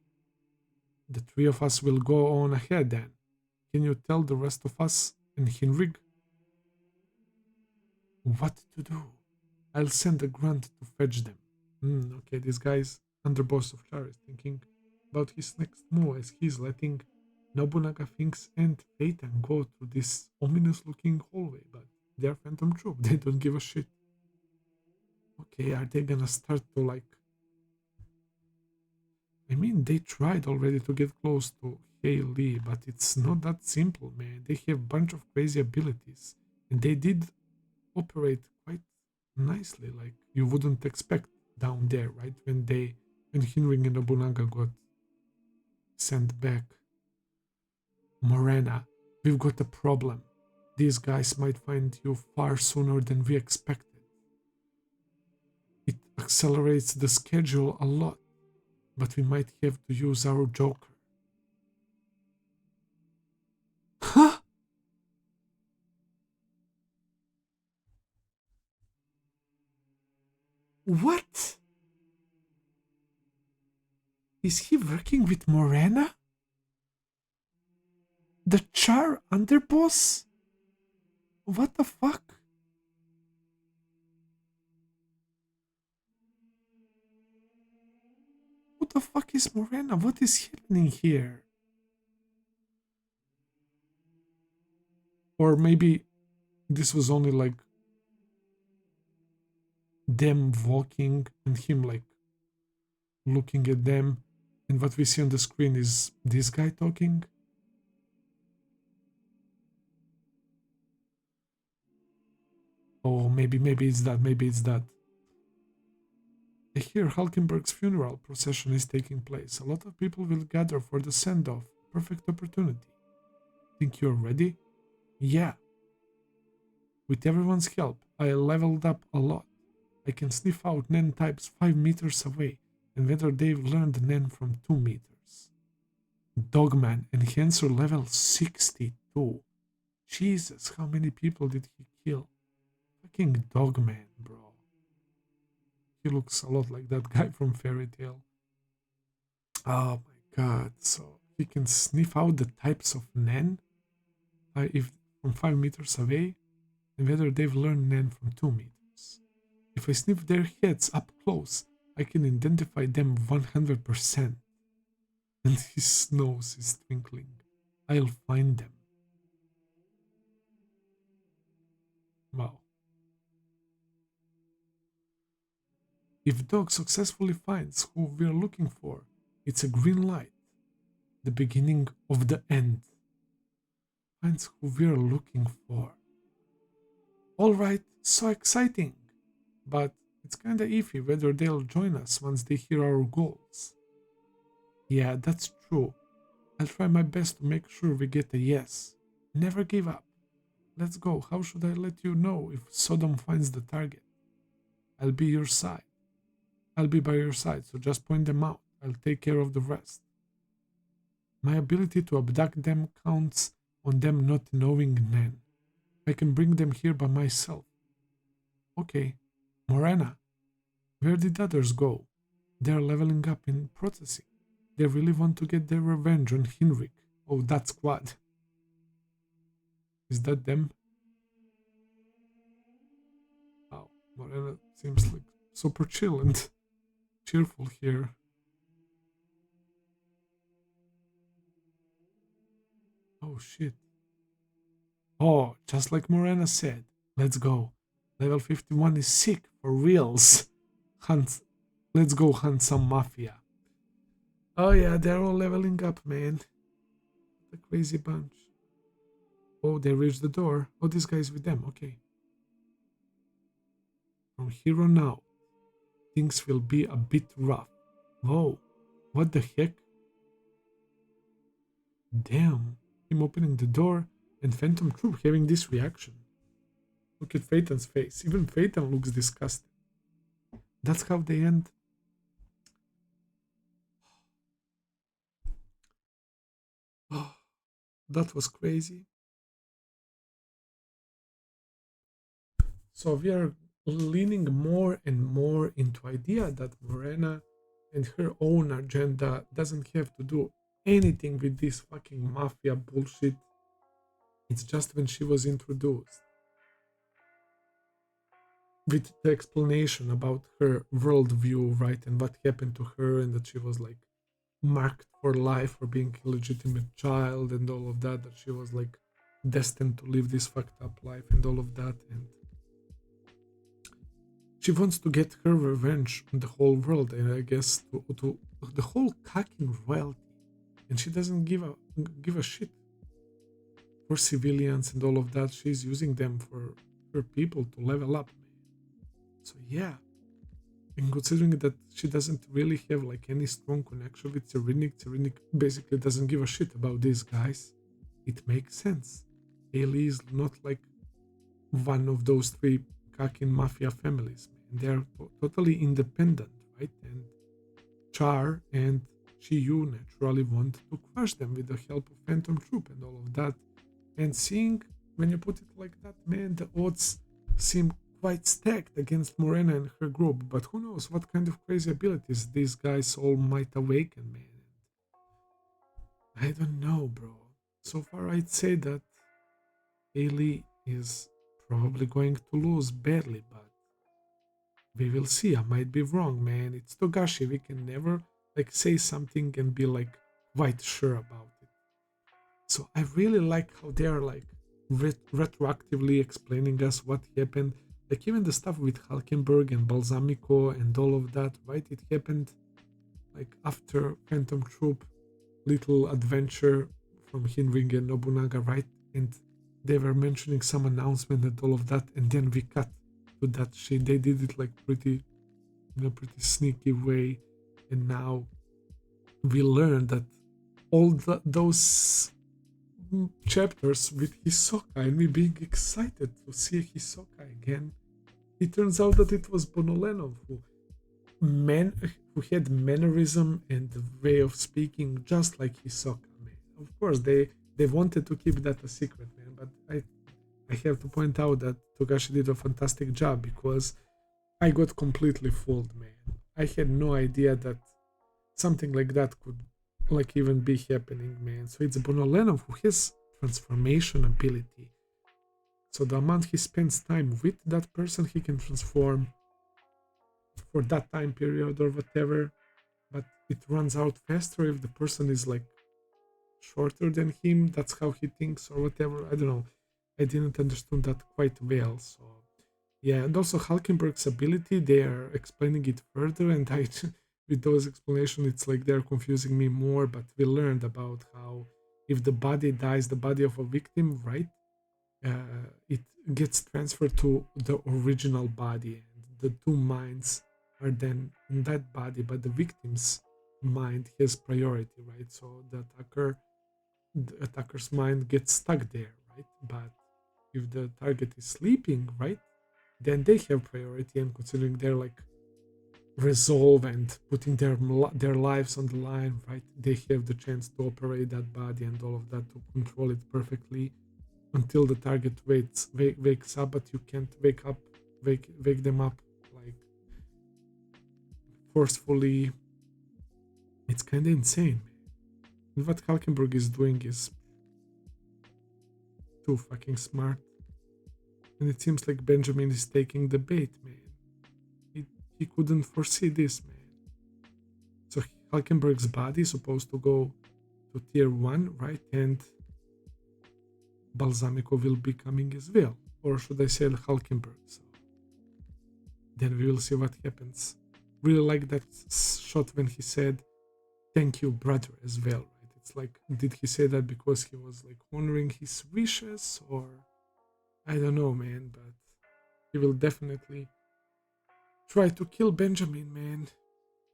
A: The three of us will go on ahead then. Can you tell the rest of us and Hinrig what to do? I'll send a grunt to fetch them. Okay, this guy's underboss of Char is thinking about his next move as he's letting Nobunaga Finks and Peyton go through this ominous looking hallway, but they're Phantom Troupe, they don't give a shit. Okay, are they gonna start to like... I mean, they tried already to get close to Haley, but it's not that simple, man. They have a bunch of crazy abilities, and they did operate quite nicely, like you wouldn't expect down there, right? When Hinring and Nobunaga got sent back. Morena, we've got a problem. These guys might find you far sooner than we expected. It accelerates the schedule a lot, but we might have to use our Joker. Huh? What? Is he working with Morena? The Char underboss? What the fuck? Who the fuck is Morena? What is happening here? Or maybe this was only like them walking and him like looking at them, and what we see on the screen is this guy talking. Oh, maybe it's that. I hear Halkenburg's funeral procession is taking place. A lot of people will gather for the send-off. Perfect opportunity. Think you're ready? Yeah. With everyone's help, I leveled up a lot. I can sniff out Nen types 5 meters away, and whether they've learned Nen from 2 meters. Dogman, enhancer level 62. Jesus, how many people did he kill? Fucking Dogman, bro. He looks a lot like that guy from Fairy Tail. Oh my god, so he can sniff out the types of Nen if from 5 meters away, and whether they've learned Nen from 2 meters. If I sniff their heads up close, I can identify them 100%. And his nose is twinkling. I'll find them. Wow. If Dog successfully finds who we're looking for, it's a green light. The beginning of the end. Finds who we're looking for. Alright, so exciting. but it's kinda iffy whether they'll join us once they hear our goals. Yeah, that's true. I'll try my best to make sure we get a yes. Never give up. Let's go. How should I let you know if Sodom finds the target? I'll be your side. I'll be by your side, so just point them out. I'll take care of the rest. My ability to abduct them counts on them not knowing Nen. I can bring them here by myself. Okay. Morena, where did others go? They're leveling up in processing. They really want to get their revenge on Hinrik. Oh, that squad. Is that them? Wow, Morena seems like super chill and cheerful here. Oh shit. Oh, just like Morena said. Let's go. Level 51 is sick for reals. Hunt. Let's go hunt some mafia. Oh yeah, they're all leveling up, man. The crazy bunch. Oh, they reached the door. Oh, this guy's with them. Okay. From here on out, things will be a bit rough. Whoa, what the heck? Damn, him opening the door and Phantom Troupe having this reaction. Look at Phaeton's face. Even Phaeton looks disgusted. That's how they end. Oh, that was crazy. So we are leaning more and more into idea that Morena and her own agenda doesn't have to do anything with this fucking mafia bullshit. It's just when she was introduced with the explanation about her worldview, right, and what happened to her, and that she was like marked for life for being a legitimate child, and all of that, that she was like destined to live this fucked up life, and all of that, and she wants to get her revenge on the whole world, and I guess to the whole Kakin royalty, and she doesn't give a shit for civilians and all of that. She's using them for her people to level up. So yeah, and considering that she doesn't really have like any strong connection with Cyrenik basically doesn't give a shit about these guys. It makes sense. Ailey is not like one of those three Kakin mafia families. Man. They're totally independent, right? And Char and Chiyu naturally want to crush them with the help of Phantom Troupe and all of that. And seeing, when you put it like that, man, the odds seem quite stacked against Morena and her group, but who knows what kind of crazy abilities these guys all might awaken, man. I don't know, bro. So far, I'd say that Ailey is probably going to lose badly, but we will see. I might be wrong, man. It's Togashi. We can never like say something and be like quite sure about it. So I really like how they're like retroactively explaining us what happened. Like even the stuff with Halkenburg and Balsamico and all of that, right? It happened like after Phantom Troupe little adventure from Hinring and Nobunaga, right? And they were mentioning some announcement and all of that, and then we cut to that shit. They did it like pretty in a pretty sneaky way, and now we learn that all those chapters with Hisoka and me being excited to see Hisoka again. It turns out that it was Bonolenov who had mannerism and the way of speaking just like Hisoka, man. Of course, they wanted to keep that a secret, man. But I have to point out that Togashi did a fantastic job because I got completely fooled, man. I had no idea that something like that could like even be happening, man. So it's Bonolenov who has transformation ability. So the amount he spends time with that person, he can transform for that time period or whatever. But it runs out faster if the person is like shorter than him. That's how he thinks or whatever. I don't know. I didn't understand that quite well. So yeah, and also Halkenburg's ability, they are explaining it further, and I with those explanations, it's like they're confusing me more. But we learned about how if the body dies, the body of a victim, right? It gets transferred to the original body, and the two minds are then in that body, but the victim's mind has priority, right? So the attacker's mind gets stuck there, right? But if the target is sleeping, right, then they have priority, and considering they're like resolve and putting their lives on the line, right, they have the chance to operate that body and all of that, to control it perfectly until the target wakes up. But you can't wake them up like forcefully. It's kind of insane, man. And what Halkenburg is doing is too fucking smart, and it seems like Benjamin is taking the bait, man. He couldn't foresee this, man. So Halkenburg's body is supposed to go to tier 1, right? And Balsamico will be coming as well. Or should I say Halkenburg? So then we will see what happens. Really like that shot when he said, "Thank you, brother," as well, right? It's like, did he say that because he was like honoring his wishes? Or I don't know, man, but he will definitely try to kill Benjamin, man.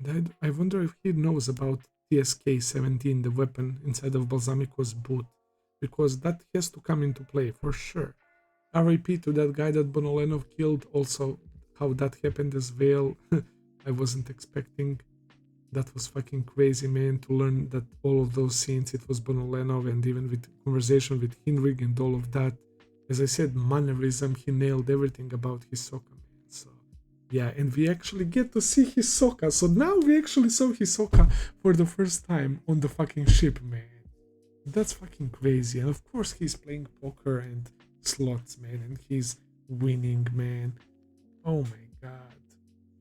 A: And I wonder if he knows about TSK-17, the weapon inside of Balsamico's boot, because that has to come into play for sure. RIP to that guy that Bonolenov killed, also how that happened as well. I wasn't expecting. That was fucking crazy, man, to learn that all of those scenes, it was Bonolenov, and even with conversation with Hinrig and all of that. As I said, mannerism, he nailed everything about Hisoka, man. So yeah, and we actually get to see Hisoka. So now we actually saw Hisoka for the first time on the fucking ship, man. That's fucking crazy. And of course he's playing poker and slots, man, and he's winning, man. Oh my god.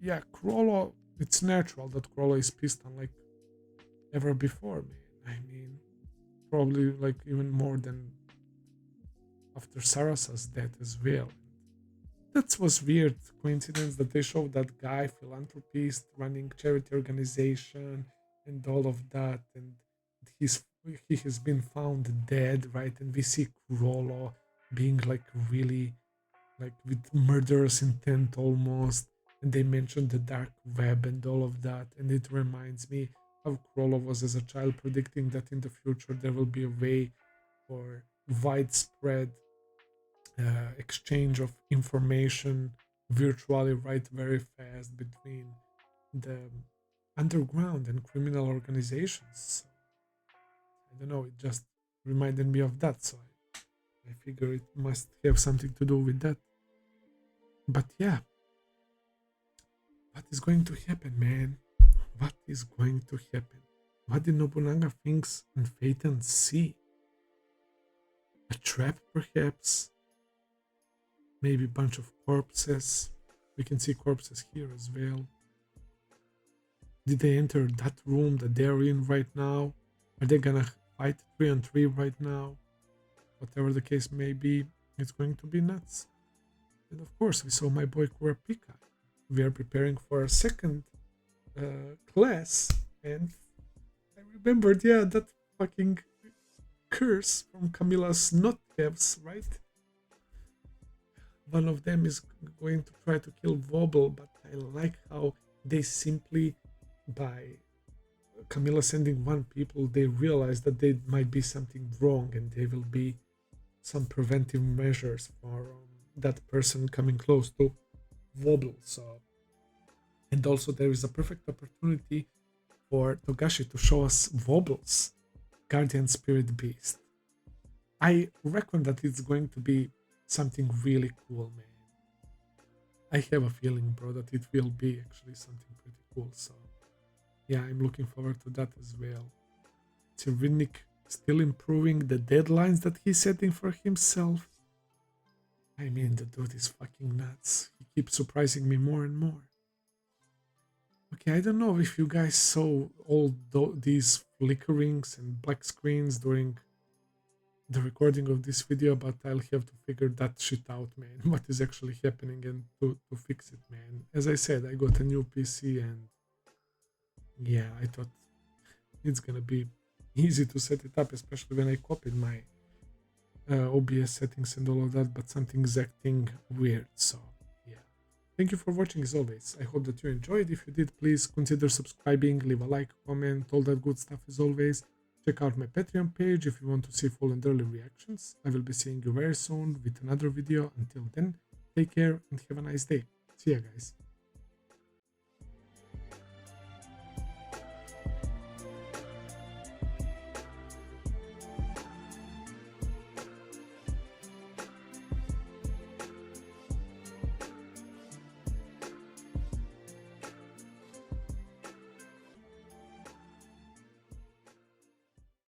A: Yeah, Krollo, it's natural that Krollo is pissed unlike ever before, man. I mean, probably like even more than after Sarasa's death as well. That was weird coincidence that they showed that guy, philanthropist, running charity organization and all of that, and he has been found dead, right? And we see Krollo being like really like with murderous intent almost, and they mentioned the dark web and all of that, and it reminds me how Krollo was as a child predicting that in the future there will be a way for widespread exchange of information virtually, right, very fast between the underground and criminal organizations. So, I don't know, it just reminded me of that, so I figure it must have something to do with that. But yeah, what is going to happen, man? What is going to happen? What did Nobunaga thinks and Phaeton see? A trap, perhaps? Maybe a bunch of corpses. We can see corpses here as well. Did they enter that room that they're in right now? Are they gonna fight 3-on-3 right now? Whatever the case may be, it's going to be nuts. And of course, we saw my boy Kurapika. We are preparing for a second class, and I remembered, yeah, that fucking curse from Camilla's not-haves, right? One of them is going to try to kill Wobble, but I like how they simply, by Camilla sending one people, they realize that there might be something wrong, and there will be some preventive measures for that person coming close to Wobble. So, and also there is a perfect opportunity for Togashi to show us Wobble's guardian spirit beast. I reckon that it's going to be something really cool, man. I have a feeling, bro, that it will be actually something pretty cool. So yeah, I'm looking forward to that as well. Cyrilnik still improving the deadlines that he's setting for himself. I mean, the dude is fucking nuts. He keeps surprising me more and more. Okay, I don't know if you guys saw all these flickerings and black screens during the recording of this video, but I'll have to figure that shit out, man. What is actually happening, and to fix it, man. As I said, I got a new PC, and yeah, I thought it's gonna be easy to set it up, especially when I copied my OBS settings and all of that, but something's acting weird. So yeah, Thank you for watching as always. I hope that you enjoyed. If you did, please consider subscribing, leave a like, comment, all that good stuff as always. Check out my Patreon page if you want to see full and early reactions. I will be seeing you very soon with another video. Until then, take care and have a nice day. See ya, guys.